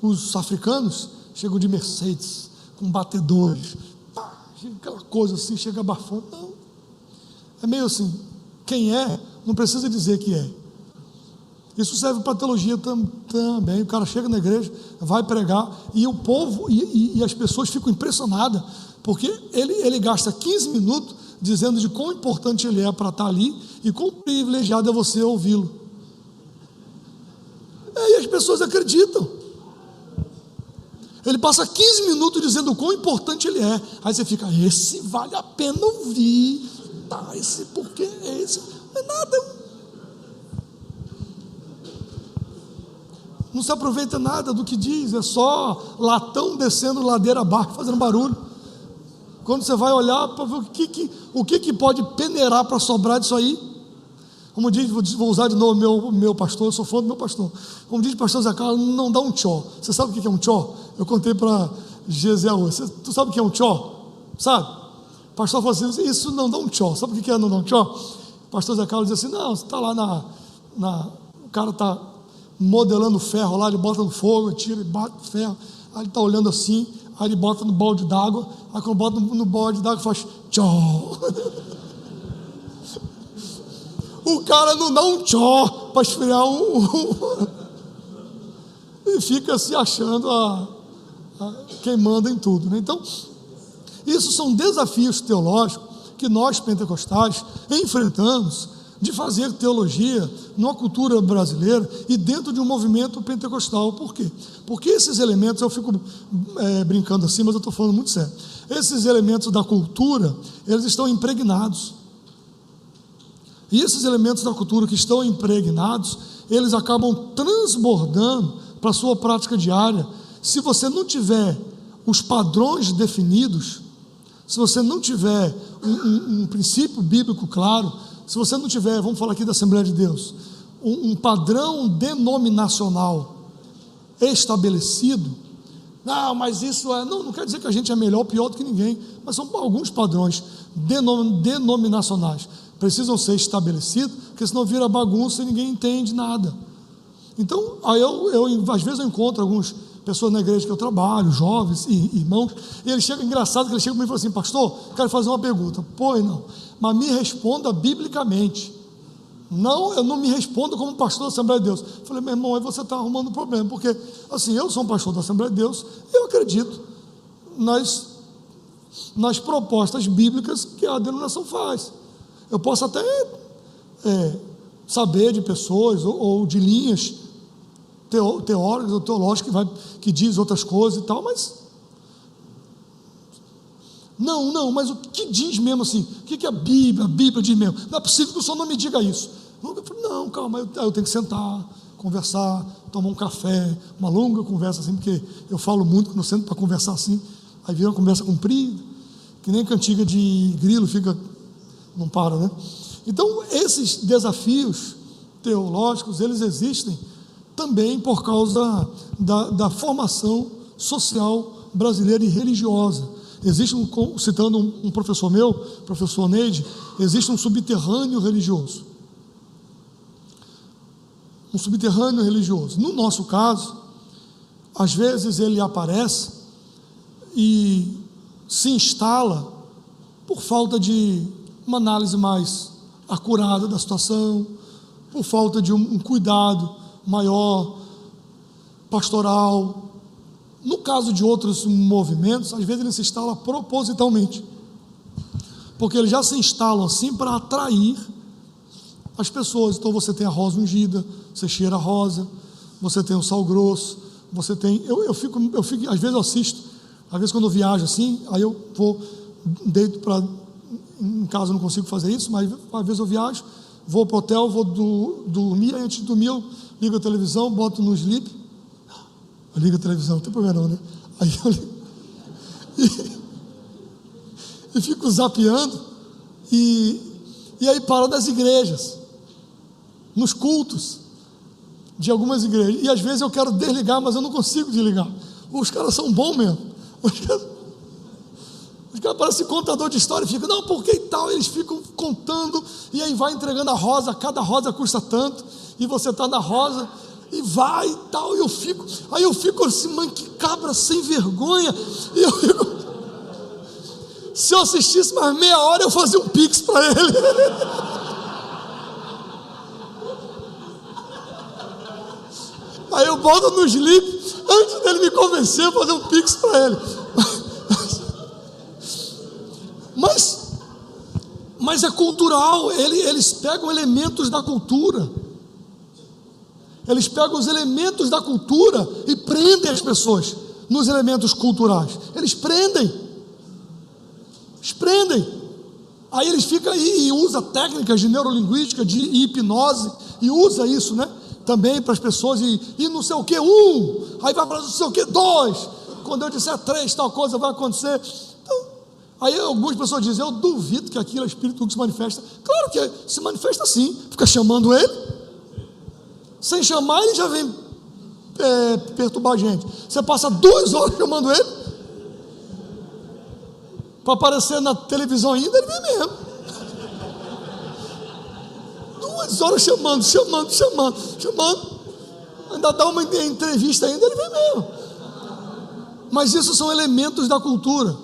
Os africanos chegam de Mercedes, com batedores, aquela coisa assim, chega abafando. Não, é meio assim, quem é, não precisa dizer que é. Isso serve para a teologia também. O cara chega na igreja, vai pregar, e o povo e as pessoas ficam impressionadas, porque ele gasta 15 minutos dizendo de quão importante ele é para estar ali e quão privilegiado é você ouvi-lo. E as pessoas acreditam. Ele passa 15 minutos dizendo o quão importante ele é. Aí você fica: esse vale a pena ouvir. Tá, esse porque esse não é nada. Não se aproveita nada do que diz, é só latão descendo ladeira abaixo, fazendo barulho. Quando você vai olhar para ver o que pode peneirar para sobrar disso aí, como diz, vou usar de novo meu pastor, eu sou fã do meu pastor, como diz o pastor Zé Carlos, não dá um tchó. Você sabe o que é um tchó? Eu contei para Gesiel, tu sabe o que é um tchó? Sabe? O pastor falou assim: isso não dá um tchó. Sabe o que é não dar um tchó? O pastor Zé Carlos diz assim: não, você está lá o cara está modelando ferro lá, ele bota no fogo, tira e bate o ferro, aí ele está olhando assim, aí ele bota no balde d'água, aí quando bota no balde d'água faz tchó. O cara não dá um tchó para esfriar e fica se achando quem manda em tudo, né? Então, isso são desafios teológicos que nós pentecostais enfrentamos, de fazer teologia numa cultura brasileira e dentro de um movimento pentecostal. Por quê? Porque esses elementos, eu fico brincando assim, mas eu estou falando muito sério, esses elementos da cultura, eles estão impregnados, e esses elementos da cultura que estão impregnados, eles acabam transbordando para a sua prática diária. Se você não tiver os padrões definidos, se você não tiver um princípio bíblico claro, se você não tiver, vamos falar aqui da Assembleia de Deus, um padrão denominacional estabelecido, mas isso não quer dizer que a gente é melhor ou pior do que ninguém, mas são alguns padrões denominacionais, precisam ser estabelecidos, porque senão vira bagunça e ninguém entende nada. Então, aí às vezes eu encontro algumas pessoas na igreja que eu trabalho, jovens e irmãos, e eles chegam, engraçado que eles chegam para mim e falam assim: pastor, quero fazer uma pergunta. Pois não, mas me responda biblicamente. Não, eu não me respondo como pastor da Assembleia de Deus. Falei, meu irmão, aí você está arrumando um problema, porque assim, eu sou um pastor da Assembleia de Deus, eu acredito nas propostas bíblicas que a denominação faz. Eu posso até saber de pessoas ou de linhas teóricas ou teológicas que diz outras coisas e tal, mas mas o que diz mesmo assim? O que a Bíblia diz mesmo? Não é possível que o senhor não me diga isso. Eu falei, não, calma, eu tenho que sentar, conversar, tomar um café, uma longa conversa assim, porque eu falo muito quando eu sento para conversar assim, aí vira uma conversa comprida, que nem cantiga de grilo, não para, né? Então, esses desafios teológicos, eles existem também por causa da formação social brasileira e religiosa. Existe, citando um professor meu, professor Neide, existe um subterrâneo religioso. Um subterrâneo religioso. No nosso caso, às vezes ele aparece e se instala por falta de uma análise mais acurada da situação, por falta de um cuidado maior, pastoral. No caso de outros movimentos, às vezes ele se instala propositalmente, porque eles já se instalam assim para atrair as pessoas. Então você tem a rosa ungida, você cheira a rosa, você tem o sal grosso, você tem, eu fico, às vezes eu assisto, às vezes quando eu viajo assim, aí eu vou, deito em casa eu não consigo fazer isso, mas às vezes eu viajo, vou para o hotel, vou dormir, aí antes de dormir eu ligo a televisão, boto no sleep, eu ligo a televisão, não tem problema não, né? Aí eu ligo e fico zapeando, e aí paro nas igrejas, nos cultos de algumas igrejas, e às vezes eu quero desligar, mas eu não consigo desligar. Os caras são bons mesmo, os caras parecem contador de história, ficam, não, porque e tal, eles ficam contando, e aí vai entregando a rosa, cada rosa custa tanto, e você está na rosa, e vai e tal, e aí eu fico assim, mãe, que cabra sem vergonha, e eu fico, se eu assistisse mais meia hora, eu fazia um pix para ele, aí eu boto no sleep, antes dele me convencer, eu fazer um pix para ele, mas é cultural, eles pegam elementos da cultura, eles pegam os elementos da cultura e prendem as pessoas nos elementos culturais, eles prendem, aí eles ficam aí e usa técnicas de neurolinguística, de hipnose, e usa isso, né, também para as pessoas, e não sei o que, aí vai para não sei o que, 2, quando eu disser 3, tal coisa vai acontecer. Então, aí algumas pessoas dizem, eu duvido que aquilo é espírito que se manifesta. Claro que se manifesta sim, fica chamando ele, sem chamar ele já vem perturbar a gente. Você passa 2 horas chamando ele, para aparecer na televisão ainda, ele vem mesmo. 2 horas chamando, ainda dá uma entrevista ainda, ele vem mesmo. Mas isso são elementos da cultura.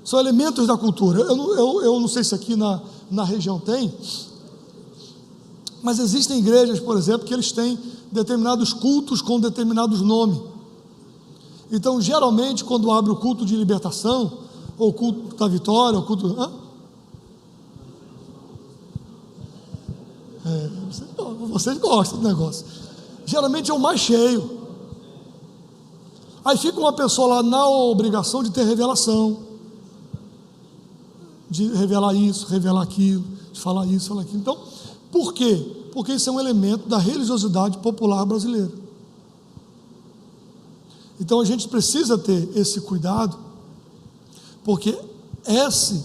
São elementos da cultura. Eu não sei se aqui na região tem, mas existem igrejas, por exemplo, que eles têm determinados cultos com determinados nomes. Então, geralmente, quando abre o culto de libertação, ou o culto da vitória, ou o culto... vocês gostam do negócio. Geralmente é o mais cheio. Aí fica uma pessoa lá na obrigação de ter revelação, de revelar isso, revelar aquilo, de falar isso, falar aquilo. Então, por quê? Porque isso é um elemento da religiosidade popular brasileira. Então a gente precisa ter esse cuidado, porque essa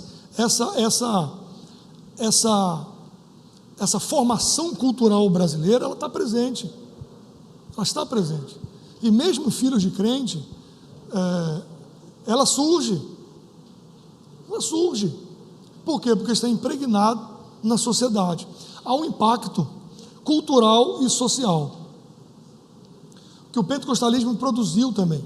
formação cultural brasileira, ela está presente. E mesmo filhos de crente, ela surge. Por quê? Porque está impregnado na sociedade. Há um impacto cultural e social, que o pentecostalismo produziu também.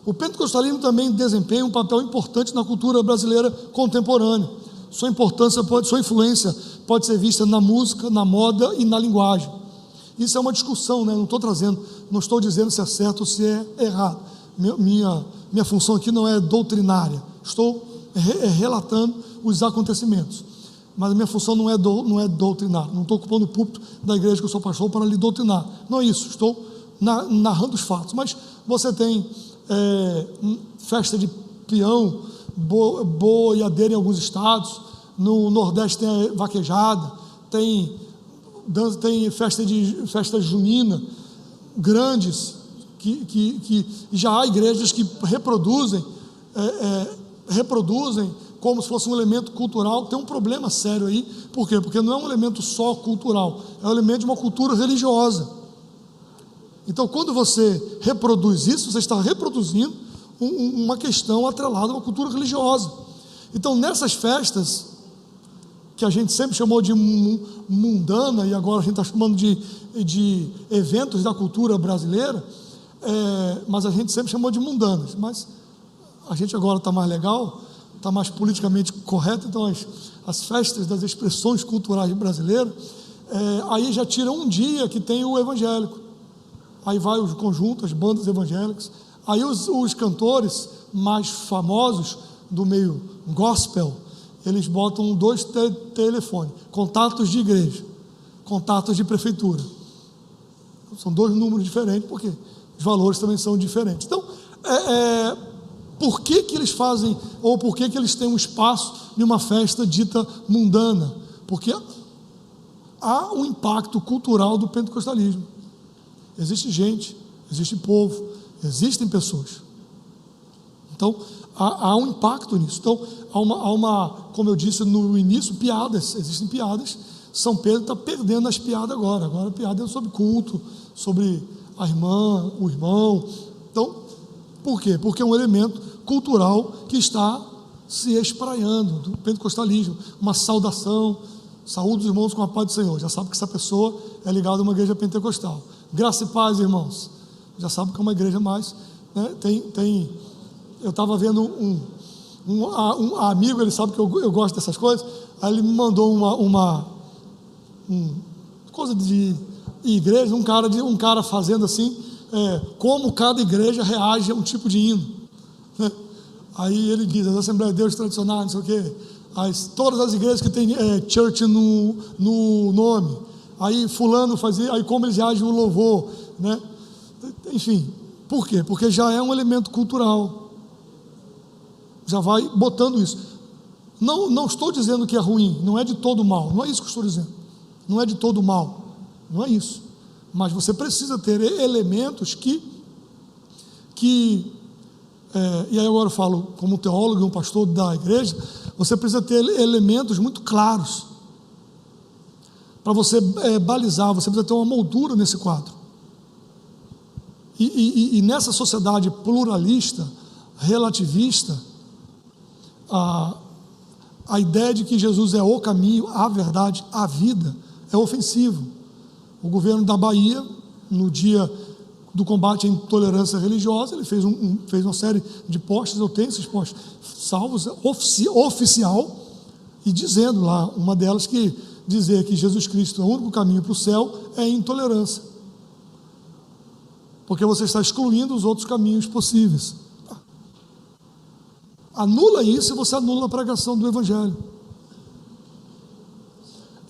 O pentecostalismo também desempenha um papel importante na cultura brasileira contemporânea. Sua influência pode ser vista na música, na moda e na linguagem. Isso é uma discussão, né? Não estou dizendo se é certo ou se é errado. Minha função aqui não é doutrinária, estou relatando os acontecimentos, mas a minha função não é doutrinar, não estou ocupando o púlpito da igreja que eu sou pastor para lhe doutrinar, não é isso, estou narrando os fatos. Mas você tem festa de peão, boiadeira em alguns estados, no Nordeste tem vaquejada, tem festa junina, grandes, que já há igrejas que reproduzem como se fosse um elemento cultural. Tem um problema sério aí. Por quê? Porque não é um elemento só cultural, é um elemento de uma cultura religiosa. Então, quando você reproduz isso, você está reproduzindo uma questão atrelada a uma cultura religiosa. Então, nessas festas, que a gente sempre chamou de mundana, e agora a gente está chamando de eventos da cultura brasileira, mas a gente sempre chamou de mundanas. Mas a gente agora está mais legal, está mais politicamente correto. Então as festas das expressões culturais brasileiras, aí já tira um dia que tem o evangélico, aí vai os conjuntos, as bandas evangélicas, aí os cantores mais famosos do meio gospel, eles botam 2 telefones, contatos de igreja, contatos de prefeitura, são 2 números diferentes, porque os valores também são diferentes. Então, por que eles fazem, ou por que eles têm um espaço em uma festa dita mundana? Porque há um impacto cultural do pentecostalismo. Existe gente, existe povo, existem pessoas. Então, há um impacto nisso. Então, há uma, como eu disse no início, piadas, existem piadas. São Pedro está perdendo as piadas agora a piada é sobre culto, sobre a irmã, o irmão. Então, por quê? Porque é um elemento cultural que está se espraiando do pentecostalismo, uma saudação, saúde os irmãos com a paz do Senhor, já sabe que essa pessoa é ligada a uma igreja pentecostal. Graça e paz, irmãos, já sabe que é uma igreja mais, né? Eu estava vendo um amigo, ele sabe que eu gosto dessas coisas, aí ele me mandou uma coisa de igreja, um cara fazendo assim, como cada igreja reage a um tipo de hino, né? Aí ele diz, as Assembleias de Deus tradicionais, não sei o quê, todas as igrejas que tem church no nome, aí fulano fazia, aí como eles reagem o louvor, né? Enfim, por quê? Porque já é um elemento cultural, já vai botando isso. Não estou dizendo que é ruim, não é de todo mal, não é isso que eu estou dizendo, não é de todo mal, não é isso, mas você precisa ter elementos e aí agora eu falo como teólogo e um pastor da igreja, você precisa ter elementos muito claros, para você balizar, você precisa ter uma moldura nesse quadro, e nessa sociedade pluralista, relativista, a ideia de que Jesus é o caminho, a verdade, a vida, é ofensivo. O governo da Bahia, no dia do combate à intolerância religiosa, ele fez uma série de posts, eu tenho esses posts salvos, oficial, e dizendo lá, uma delas que dizer que Jesus Cristo é o único caminho para o céu é intolerância, porque você está excluindo os outros caminhos possíveis. Anula isso e você anula a pregação do Evangelho.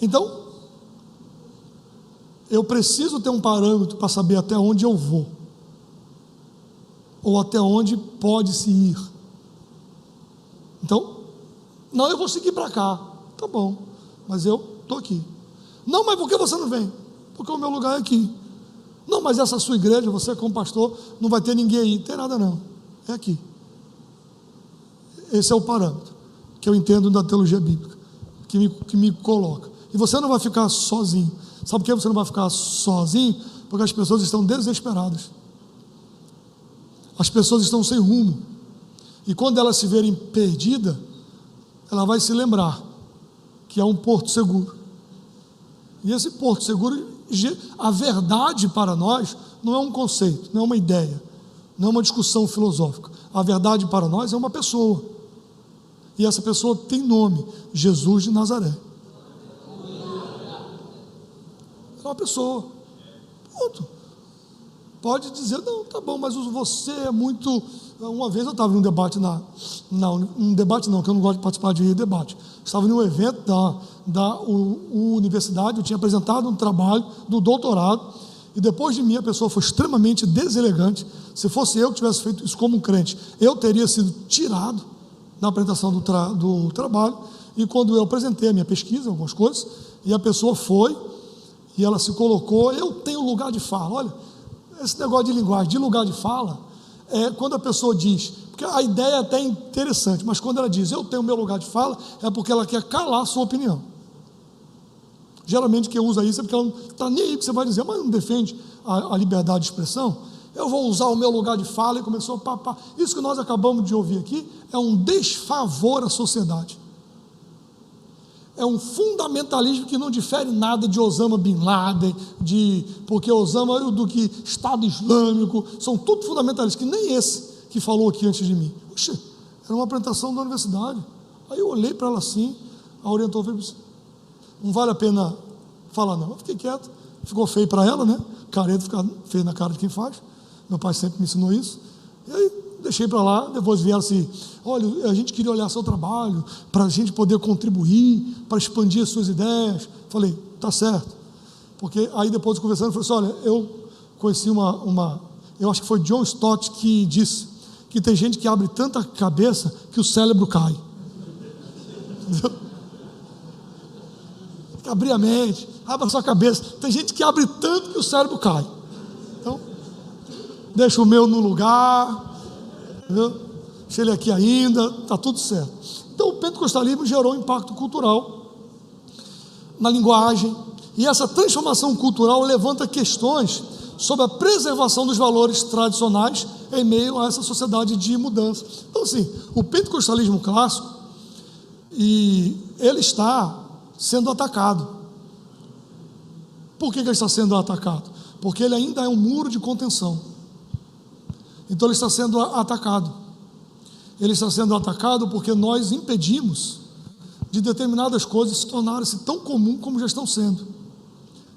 Então, eu preciso ter um parâmetro para saber até onde eu vou, ou até onde pode se ir. Então, não, eu vou seguir para cá, tá bom, mas eu estou aqui. Não, mas por que você não vem? Porque o meu lugar é aqui. Não, mas essa sua igreja, você como pastor, não vai ter ninguém aí. Não tem nada não, é aqui. Esse é o parâmetro que eu entendo da teologia bíblica, que me coloca. E você não vai ficar sozinho. Sabe por que você não vai ficar sozinho? Porque as pessoas estão desesperadas. As pessoas estão sem rumo. E quando elas se verem perdidas, ela vai se lembrar que há um porto seguro. E esse porto seguro, a verdade para nós não é um conceito, não é uma ideia, não é uma discussão filosófica. A verdade para nós é uma pessoa. E essa pessoa tem nome, Jesus de Nazaré. uma pessoa. Ponto. Pode dizer, não, tá bom, mas você é muito... Uma vez eu estava num debate um debate não, que eu não gosto de participar de debate. Estava em um evento da universidade, eu tinha apresentado um trabalho do doutorado, e depois de mim a pessoa foi extremamente deselegante. Se fosse eu que tivesse feito isso como um crente, eu teria sido tirado na apresentação do trabalho. E quando eu apresentei a minha pesquisa, algumas coisas, e a pessoa foi, e ela se colocou, eu tenho lugar de fala. Olha, esse negócio de linguagem, de lugar de fala, é quando a pessoa diz, porque a ideia é até interessante, mas quando ela diz, eu tenho meu lugar de fala, é porque ela quer calar a sua opinião. Geralmente quem usa isso é porque ela não está nem aí que você vai dizer, mas não defende a liberdade de expressão. Eu vou usar o meu lugar de fala, e começou a papar. Isso que nós acabamos de ouvir aqui é um desfavor à sociedade. É um fundamentalismo que não difere nada de Osama Bin Laden, porque Osama do que Estado Islâmico, são tudo fundamentalistas, que nem esse que falou aqui antes de mim. Puxa, era uma apresentação da universidade. Aí eu olhei para ela assim, a orientou, não vale a pena falar não. Eu fiquei quieto, ficou feio para ela, né? Careta fica feio na cara de quem faz. Meu pai sempre me ensinou isso. E aí deixei para lá, depois vieram assim, olha, a gente queria olhar seu trabalho, para a gente poder contribuir, para expandir as suas ideias. Falei, tá certo. Porque aí depois conversando, eu falei assim, olha, eu conheci eu acho que foi John Stott que disse que tem gente que abre tanta cabeça que o cérebro cai. Entendeu? Tem que abrir a mente, abre a sua cabeça. Tem gente que abre tanto que o cérebro cai. Então, deixa o meu no lugar, entendeu? Deixa ele aqui ainda, está tudo certo. Então o pentecostalismo gerou um impacto cultural na linguagem, e essa transformação cultural levanta questões sobre a preservação dos valores tradicionais em meio a essa sociedade de mudança. Então assim, o pentecostalismo clássico, ele está sendo atacado. Por que ele está sendo atacado? Porque ele ainda é um muro de contenção. Então ele está sendo atacado. Ele está sendo atacado porque nós impedimos de determinadas coisas se tornarem-se tão comuns como já estão sendo.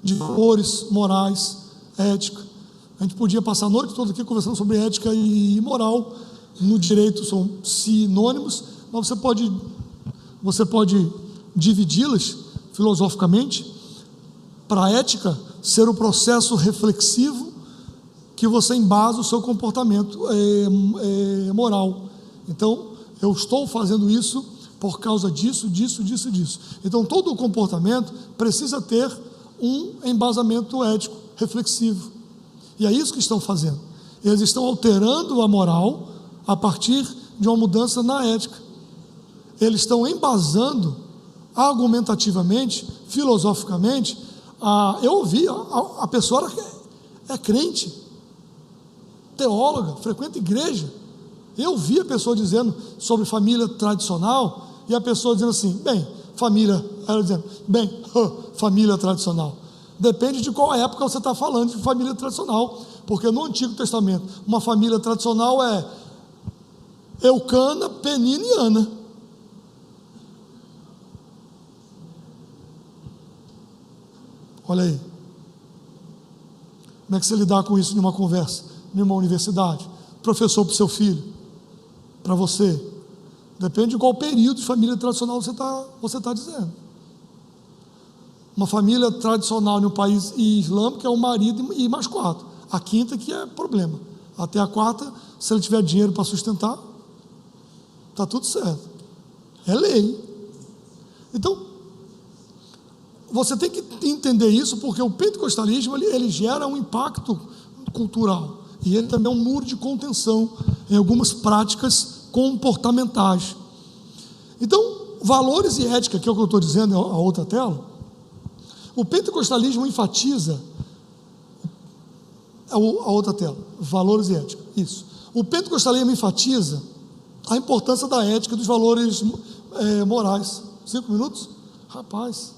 De valores, morais, ética. A gente podia passar a noite toda aqui conversando sobre ética e moral. No direito são sinônimos, mas você pode dividi-las filosoficamente para a ética ser o processo reflexivo que você embasa o seu comportamento moral. Então, eu estou fazendo isso por causa disso. Então, todo o comportamento precisa ter um embasamento ético, reflexivo. E é isso que estão fazendo. Eles estão alterando a moral a partir de uma mudança na ética. Eles estão embasando argumentativamente, filosoficamente. Eu ouvi, a pessoa é crente, teóloga, frequenta igreja. Eu vi a pessoa dizendo sobre família tradicional, e a pessoa dizendo assim, família tradicional. Depende de qual época você está falando de família tradicional, porque no Antigo Testamento, uma família tradicional é Eucana, Penina e Ana. Olha aí. Como é que você lidar com isso numa conversa, numa universidade? Professor para o seu filho, para você. Depende de qual período de família tradicional você tá dizendo. Uma família tradicional em um país islâmico é um marido e mais 4. A quinta que é problema. Até a 4, se ele tiver dinheiro para sustentar, está tudo certo. É lei. Então, você tem que entender isso, porque o pentecostalismo ele gera um impacto cultural. E ele também é um muro de contenção em algumas práticas comportamentais. Então, valores e ética, que é o que eu estou dizendo, a outra tela. O pentecostalismo enfatiza a outra tela, valores e ética. Isso. O pentecostalismo enfatiza a importância da ética e dos valores morais. 5 minutos? Rapaz.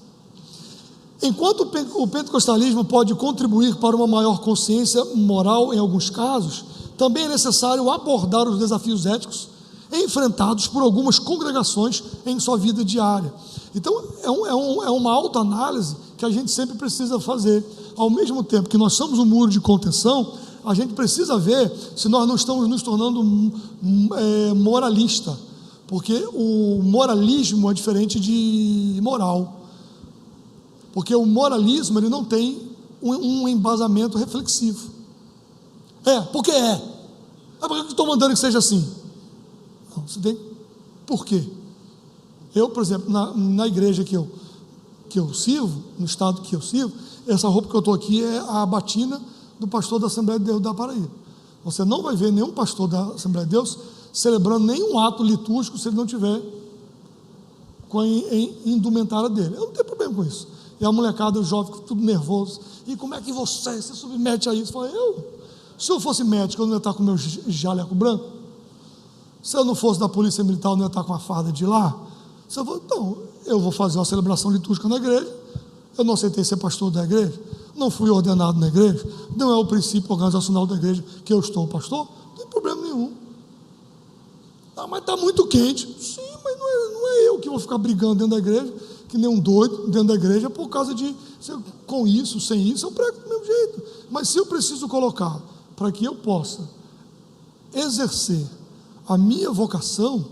Enquanto o pentecostalismo pode contribuir para uma maior consciência moral em alguns casos, também é necessário abordar os desafios éticos enfrentados por algumas congregações em sua vida diária. Então, é uma autoanálise que a gente sempre precisa fazer. ao mesmo tempo que nós somos um muro de contenção, a gente precisa ver se nós não estamos nos tornando moralista, porque o moralismo é diferente de moral, porque o moralismo ele não tem um embasamento reflexivo. Porque por que eu estou mandando que seja assim? Não, você tem por quê? Eu, por exemplo, na igreja que eu sirvo, no estado que eu sirvo, essa roupa que eu estou aqui é a batina do pastor da Assembleia de Deus da Paraíba. Você não vai ver nenhum pastor da Assembleia de Deus celebrando nenhum ato litúrgico se ele não tiver com a indumentária dele. Eu não tenho problema com isso. E a molecada, os jovens, tudo nervoso. E como é que você se submete a isso? Eu falei, se eu fosse médico, eu não ia estar com o meu jaleco branco? Se eu não fosse da polícia militar, eu não ia estar com a farda de lá? Então, eu vou fazer uma celebração litúrgica na igreja. Eu não aceitei ser pastor da igreja, não fui ordenado na igreja, não é o princípio organizacional da igreja que eu estou pastor, não tem problema nenhum. Mas está muito quente. Sim, mas não é eu que vou ficar brigando dentro da igreja, que nem um doido dentro da igreja, por causa de, com isso, sem isso, eu prego do mesmo jeito. Mas se eu preciso colocar, para que eu possa exercer a minha vocação,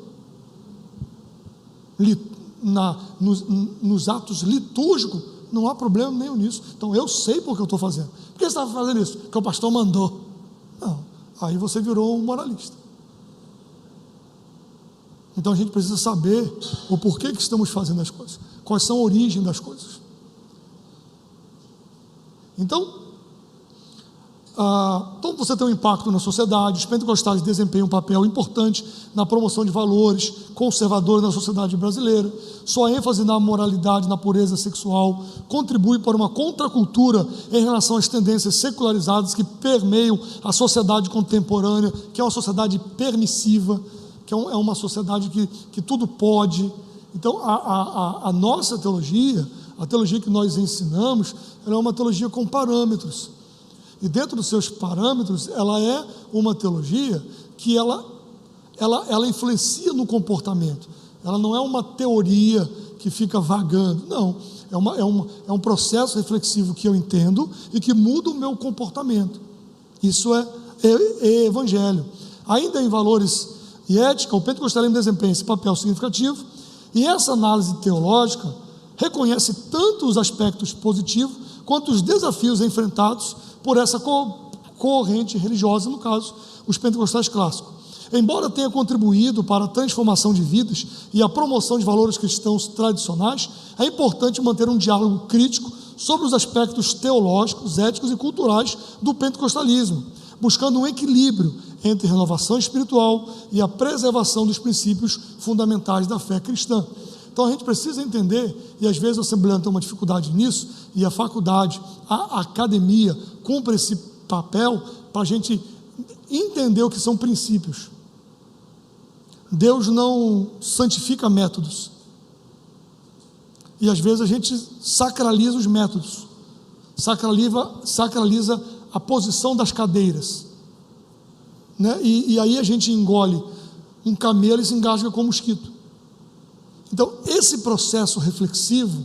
nos atos litúrgicos, não há problema nenhum nisso. Então eu sei por que eu estou fazendo. Por que você estava fazendo isso? Porque o pastor mandou. Não, aí você virou um moralista. Então a gente precisa saber o porquê que estamos fazendo as coisas, quais são a origem das coisas. Então você tem um impacto na sociedade. Os pentecostais desempenham um papel importante na promoção de valores conservadores na sociedade brasileira. Sua ênfase na moralidade, na pureza sexual, contribui para uma contracultura em relação às tendências secularizadas que permeiam a sociedade contemporânea, que é uma sociedade permissiva, que é uma sociedade que tudo pode. Então a nossa teologia, a teologia que nós ensinamos, ela é uma teologia com parâmetros. E dentro dos seus parâmetros, ela é uma teologia que ela influencia no comportamento. Ela não é uma teoria que fica vagando. Não, é um processo reflexivo que eu entendo e que muda o meu comportamento. Isso é evangelho. Ainda em valores e ética, o pentecostalismo desempenha esse papel significativo, e essa análise teológica reconhece tanto os aspectos positivos quanto os desafios enfrentados por essa corrente religiosa, no caso, os pentecostais clássicos. Embora tenha contribuído para a transformação de vidas e a promoção de valores cristãos tradicionais, é importante manter um diálogo crítico sobre os aspectos teológicos, éticos e culturais do pentecostalismo, buscando um equilíbrio entre renovação espiritual e a preservação dos princípios fundamentais da fé cristã. Então a gente precisa entender, e às vezes a Assembleia tem uma dificuldade nisso, e a faculdade, a academia cumpre esse papel para a gente entender o que são princípios. Deus não santifica métodos, e às vezes a gente sacraliza os métodos, sacraliza a posição das cadeiras, né? E aí a gente engole um camelo e se engasga com um mosquito. Então, esse processo reflexivo,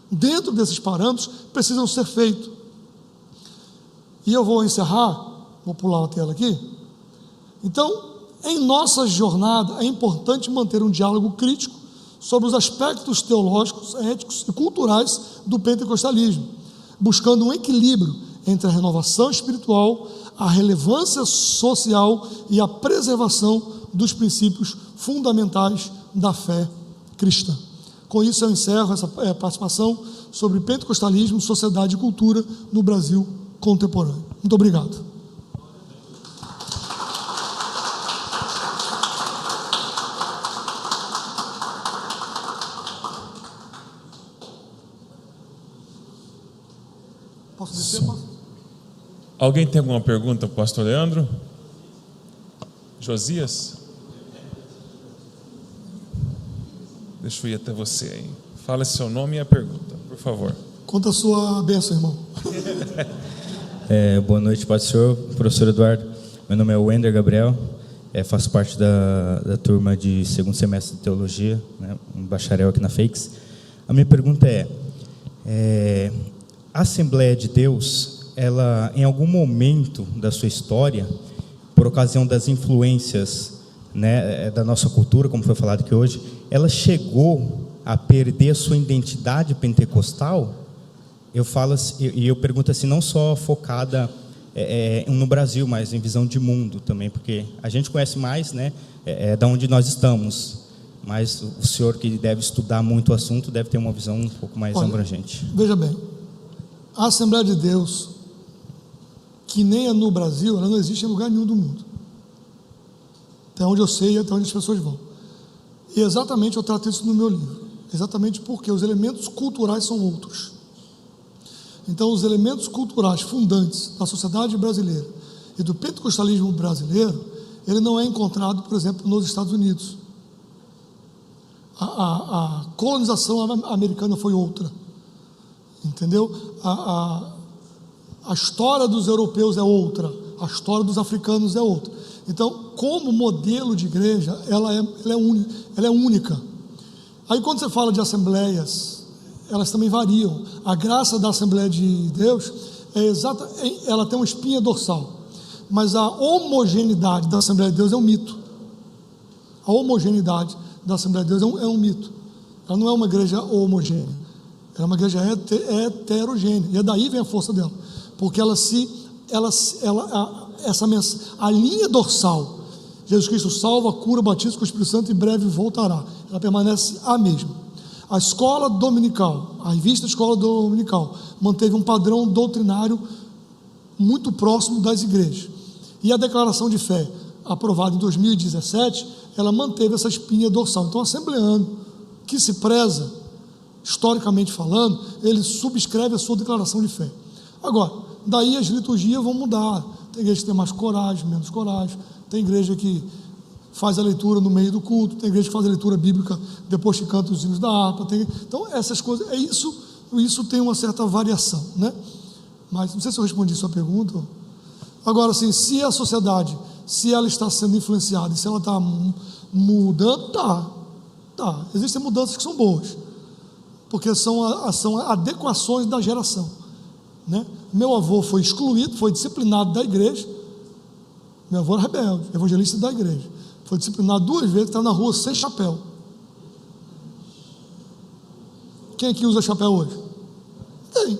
dentro desses parâmetros, precisam ser feito. E eu vou encerrar, vou pular a tela aqui. Então, em nossa jornada, é importante manter um diálogo crítico sobre os aspectos teológicos, éticos e culturais do pentecostalismo, buscando um equilíbrio entre a renovação espiritual, a relevância social e a preservação dos princípios fundamentais da fé cristã. Com isso eu encerro essa participação sobre pentecostalismo, sociedade e cultura no Brasil contemporâneo. Muito obrigado. Posso descer, pastor? Alguém tem alguma pergunta para o pastor Leandro? Josias? Deixa eu ir até você aí. Fala seu nome e a pergunta, por favor. Conta a sua bênção, irmão. Boa noite, pastor, professor Eduardo. Meu nome é Wender Gabriel, faço parte da turma de segundo semestre de teologia, né, um bacharel aqui na FEIX. A minha pergunta a Assembleia de Deus, ela, em algum momento da sua história, por ocasião das influências, né, da nossa cultura, como foi falado aqui hoje, ela chegou a perder a sua identidade pentecostal? Eu falo e eu pergunto assim, não só focada no Brasil, mas em visão de mundo também, porque a gente conhece mais, né, da onde nós estamos, mas o senhor que deve estudar muito o assunto deve ter uma visão um pouco mais abrangente. Veja bem, a Assembleia de Deus, que nem é no Brasil, ela não existe em lugar nenhum do mundo. Até onde eu sei, até onde as pessoas vão. E exatamente eu trato isso no meu livro. Exatamente porque os elementos culturais são outros. Então, os elementos culturais fundantes da sociedade brasileira e do pentecostalismo brasileiro, ele não é encontrado, por exemplo, nos Estados Unidos. A colonização americana foi outra. Entendeu? A história dos europeus é outra. A história dos africanos é outra. Então, como modelo de igreja, ela é única. Aí, quando você fala de assembleias, elas também variam. A graça da Assembleia de Deus ela tem uma espinha dorsal, mas a homogeneidade da Assembleia de Deus é um mito. A homogeneidade da Assembleia de Deus é um mito. Ela não é uma igreja homogênea, ela é uma igreja heterogênea, e daí vem a força dela, porque a linha dorsal, Jesus Cristo salva, cura, batiza com o Espírito Santo e em breve voltará, ela permanece a mesma. A escola dominical, a revista Escola Dominical, manteve um padrão doutrinário muito próximo das igrejas, e a declaração de fé, aprovada em 2017, ela manteve essa espinha dorsal. Então, o assembleano que se preza, historicamente falando, ele subscreve a sua declaração de fé. Agora, daí as liturgias vão mudar. Tem igreja que tem mais coragem, menos coragem. Tem igreja que faz a leitura no meio do culto. Tem igreja que faz a leitura bíblica depois que canta os hinos da harpa. Então, essas coisas, isso tem uma certa variação, né? Mas não sei se eu respondi a sua pergunta. Agora, assim, se a sociedade, se ela está sendo influenciada, se ela está mudando, tá. Existem mudanças que são boas, porque são adequações da geração, né? Meu avô foi excluído, foi disciplinado da igreja. Meu avô era rebelde, evangelista da igreja. Foi disciplinado 2 vezes, está na rua sem chapéu. Quem aqui usa chapéu hoje? Tem.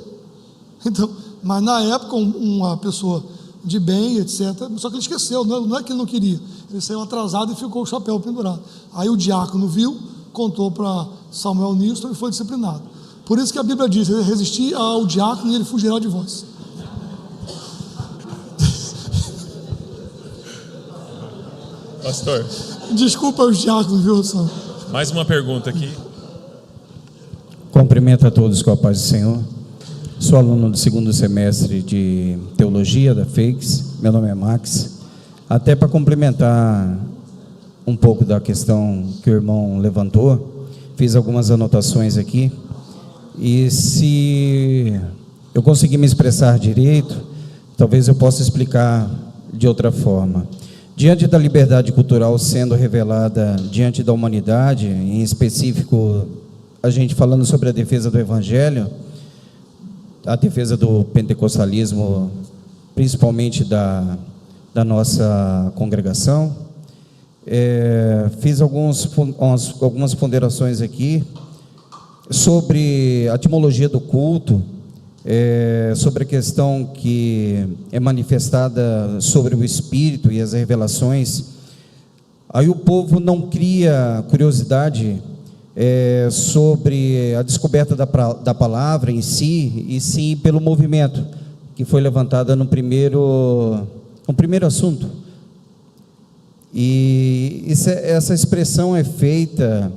Então, mas na época, uma pessoa de bem, etc., só que ele esqueceu, não é que ele não queria, ele saiu atrasado e ficou com o chapéu pendurado. Aí o diácono viu, contou para Samuel Nilson e foi disciplinado. Por isso que a Bíblia diz: resistir ao diácono e ele fugirá de vós. Pastor, desculpa os diáconos, viu, Sam? mais uma pergunta aqui. Cumprimento a todos com a paz do Senhor. Sou aluno do 2º semestre de Teologia da FEIX. Meu nome é Max. Até para complementar um pouco da questão que o irmão levantou, fiz algumas anotações aqui. E se eu conseguir me expressar direito, talvez eu possa explicar de outra forma. Diante da liberdade cultural sendo revelada diante da humanidade, em específico, a gente falando sobre a defesa do Evangelho, a defesa do pentecostalismo, principalmente da nossa congregação, fiz algumas ponderações aqui sobre a etimologia do culto, sobre a questão que é manifestada sobre o Espírito e as revelações. Aí o povo não cria curiosidade sobre a descoberta da palavra em si, e sim pelo movimento que foi levantado no primeiro assunto. E essa expressão é feita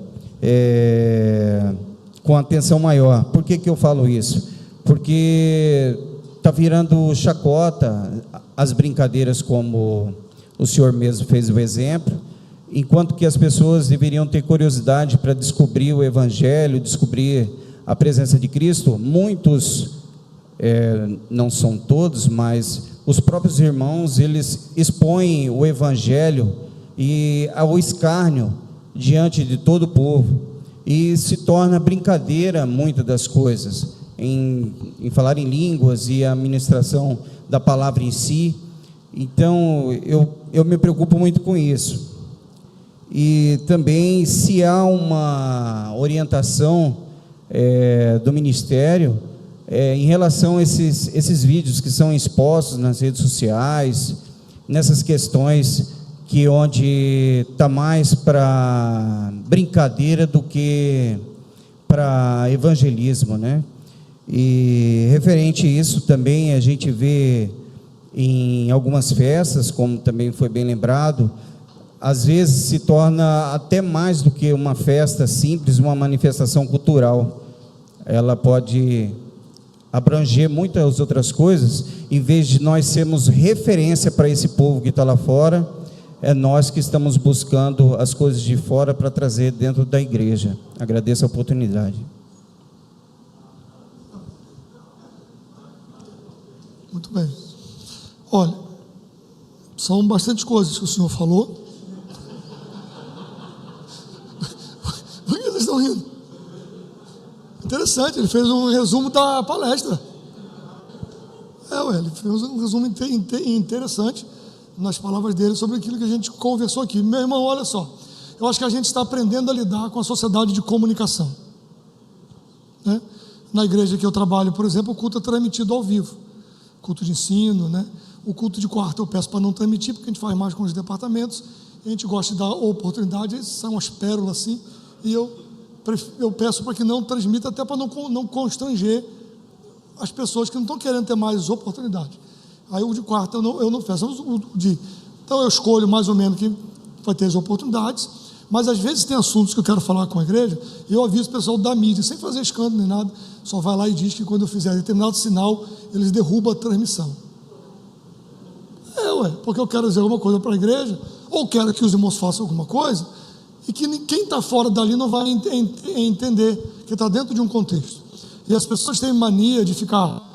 com atenção maior. Por que eu falo isso? Porque está virando chacota as brincadeiras, como o senhor mesmo fez o exemplo, enquanto que as pessoas deveriam ter curiosidade para descobrir o Evangelho, descobrir a presença de Cristo. Muitos, não são todos, mas os próprios irmãos, eles expõem o Evangelho ao escárnio diante de todo o povo, e se torna brincadeira muitas das coisas. em falar em línguas e a ministração da palavra em si. Então, eu me preocupo muito com isso. E também, se há uma orientação do ministério em relação a esses vídeos que são expostos nas redes sociais, nessas questões que onde está mais para brincadeira do que para evangelismo, né? E referente a isso também a gente vê em algumas festas, como também foi bem lembrado, às vezes se torna até mais do que uma festa simples, uma manifestação cultural. Ela pode abranger muitas outras coisas, em vez de nós sermos referência para esse povo que está lá fora, é nós que estamos buscando as coisas de fora para trazer dentro da igreja. Agradeço a oportunidade. Muito bem. Olha, são bastante coisas que o senhor falou. Por que vocês estão rindo? Interessante, ele fez um resumo da palestra. Ele fez um resumo interessante nas palavras dele sobre aquilo que a gente conversou aqui. Meu irmão, olha só, eu acho que a gente está aprendendo a lidar com a sociedade de comunicação, né? Na igreja que eu trabalho, por exemplo, o culto é transmitido ao vivo, culto de ensino, né? O culto de quarta eu peço para não transmitir, porque a gente faz mais com os departamentos, a gente gosta de dar oportunidade, são umas pérolas assim, e eu peço para que não transmita, até para não constranger as pessoas que não estão querendo ter mais oportunidade. Aí o de quarta eu não faço. Então eu escolho mais ou menos que vai ter as oportunidades, mas às vezes tem assuntos que eu quero falar com a igreja, e eu aviso o pessoal da mídia, sem fazer escândalo nem nada, só vai lá e diz que quando eu fizer determinado sinal, eles derrubam a transmissão. Porque eu quero dizer alguma coisa para a igreja, ou quero que os irmãos façam alguma coisa, e que quem está fora dali não vai entender, que está dentro de um contexto. E as pessoas têm mania de ficar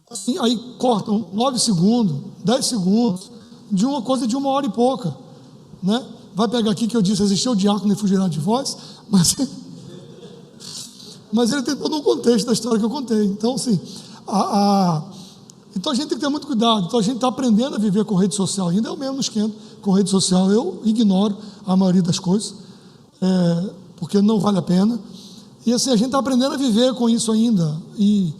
assim, aí cortam 9 segundos, 10 segundos, de uma coisa de 1 hora e pouca, né? Vai pegar aqui que eu disse, existiu o diácono e fugirá de vós, mas ele tem todo um contexto da história que eu contei. Então, assim, então a gente tem que ter muito cuidado. Então a gente está aprendendo a viver com rede social ainda. Eu mesmo não esquento com rede social, eu ignoro a maioria das coisas, porque não vale a pena. E assim, a gente está aprendendo a viver com isso ainda. E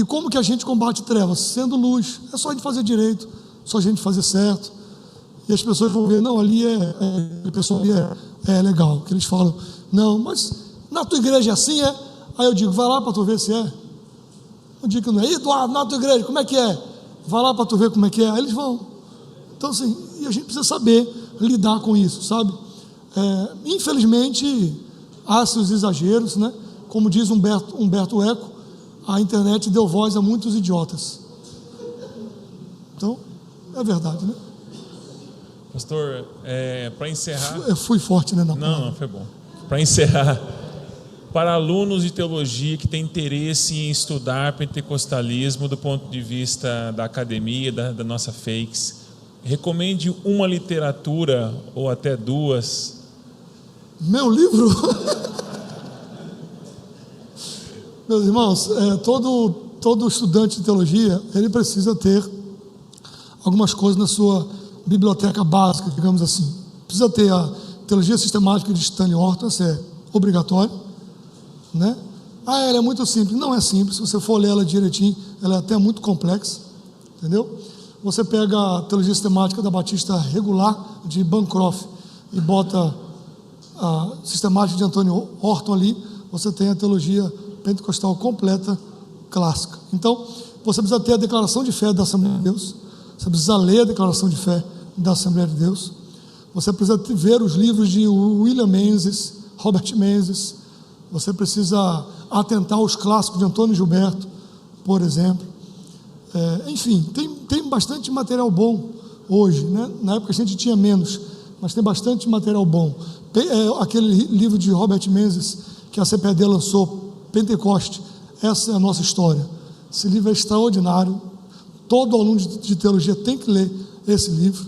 como que a gente combate trevas? Sendo luz. É só a gente fazer direito, só a gente fazer certo. E as pessoas vão ver, não, ali o pessoal ali é legal, que eles falam, não, mas na tua igreja é assim, é? Aí eu digo, vai lá para tu ver se é. Eu digo que não é. Eduardo, na tua igreja, como é que é? Vai lá para tu ver como é que é. Aí eles vão. Então assim, e a gente precisa saber lidar com isso, sabe? Infelizmente, há seus exageros, né? Como diz Humberto Eco, a internet deu voz a muitos idiotas. Então, é verdade, né? Pastor, para encerrar... Eu fui forte, né? Não, foi bom. Para encerrar, para alunos de teologia que têm interesse em estudar pentecostalismo do ponto de vista da academia, da nossa FEIX, recomende uma literatura ou até 2. Meu livro? Meus irmãos, todo estudante de teologia, ele precisa ter algumas coisas na sua biblioteca básica, digamos assim. Precisa ter a Teologia Sistemática de Stanley Horton, isso é obrigatório, né? Ela é muito simples. Não é simples, se você for ler ela direitinho, ela é até muito complexa, entendeu? Você pega a Teologia Sistemática da Batista Regular, de Bancroft, e bota a Sistemática de Antônio Horton ali, você tem a teologia pentecostal completa, clássica. Então, você precisa ter a declaração de fé da Assembleia de Deus, você precisa ler a declaração de fé da Assembleia de Deus, você precisa ver os livros de William Menzies, Robert Menzies, você precisa atentar aos clássicos de Antônio Gilberto, por exemplo. Enfim, tem bastante material bom hoje, né? Na época a gente tinha menos, mas tem bastante material bom. Aquele livro de Robert Menzies que a CPAD lançou, Pentecoste, essa é a nossa história. Esse livro é extraordinário, todo aluno de teologia tem que ler esse livro,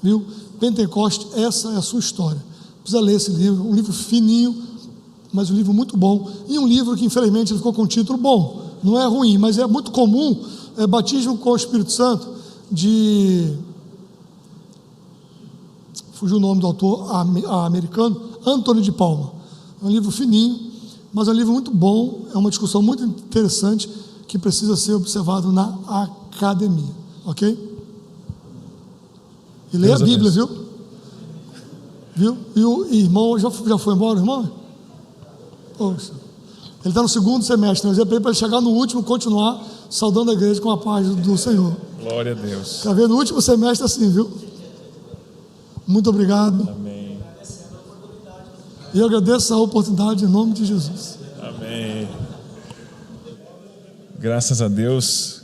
viu? Pentecoste, essa é a sua história. Precisa ler esse livro, um livro fininho, mas um livro muito bom, e um livro que infelizmente ele ficou com um título bom, não é ruim, mas é muito comum, Batismo com o Espírito Santo, de... fugiu o nome do autor americano, Anthony de Palma. É um livro fininho, mas é um livro muito bom, é uma discussão muito interessante que precisa ser observado na academia, ok? E leia a Bíblia, viu? E o irmão, já foi embora, irmão? Poxa, ele está no segundo semestre, mas é para ele chegar no último, continuar saudando a igreja com a paz do Senhor. Glória a Deus. Está vendo? No último semestre assim, viu? Muito obrigado. Amém. E eu agradeço a oportunidade em nome de Jesus. Amém. Graças a Deus.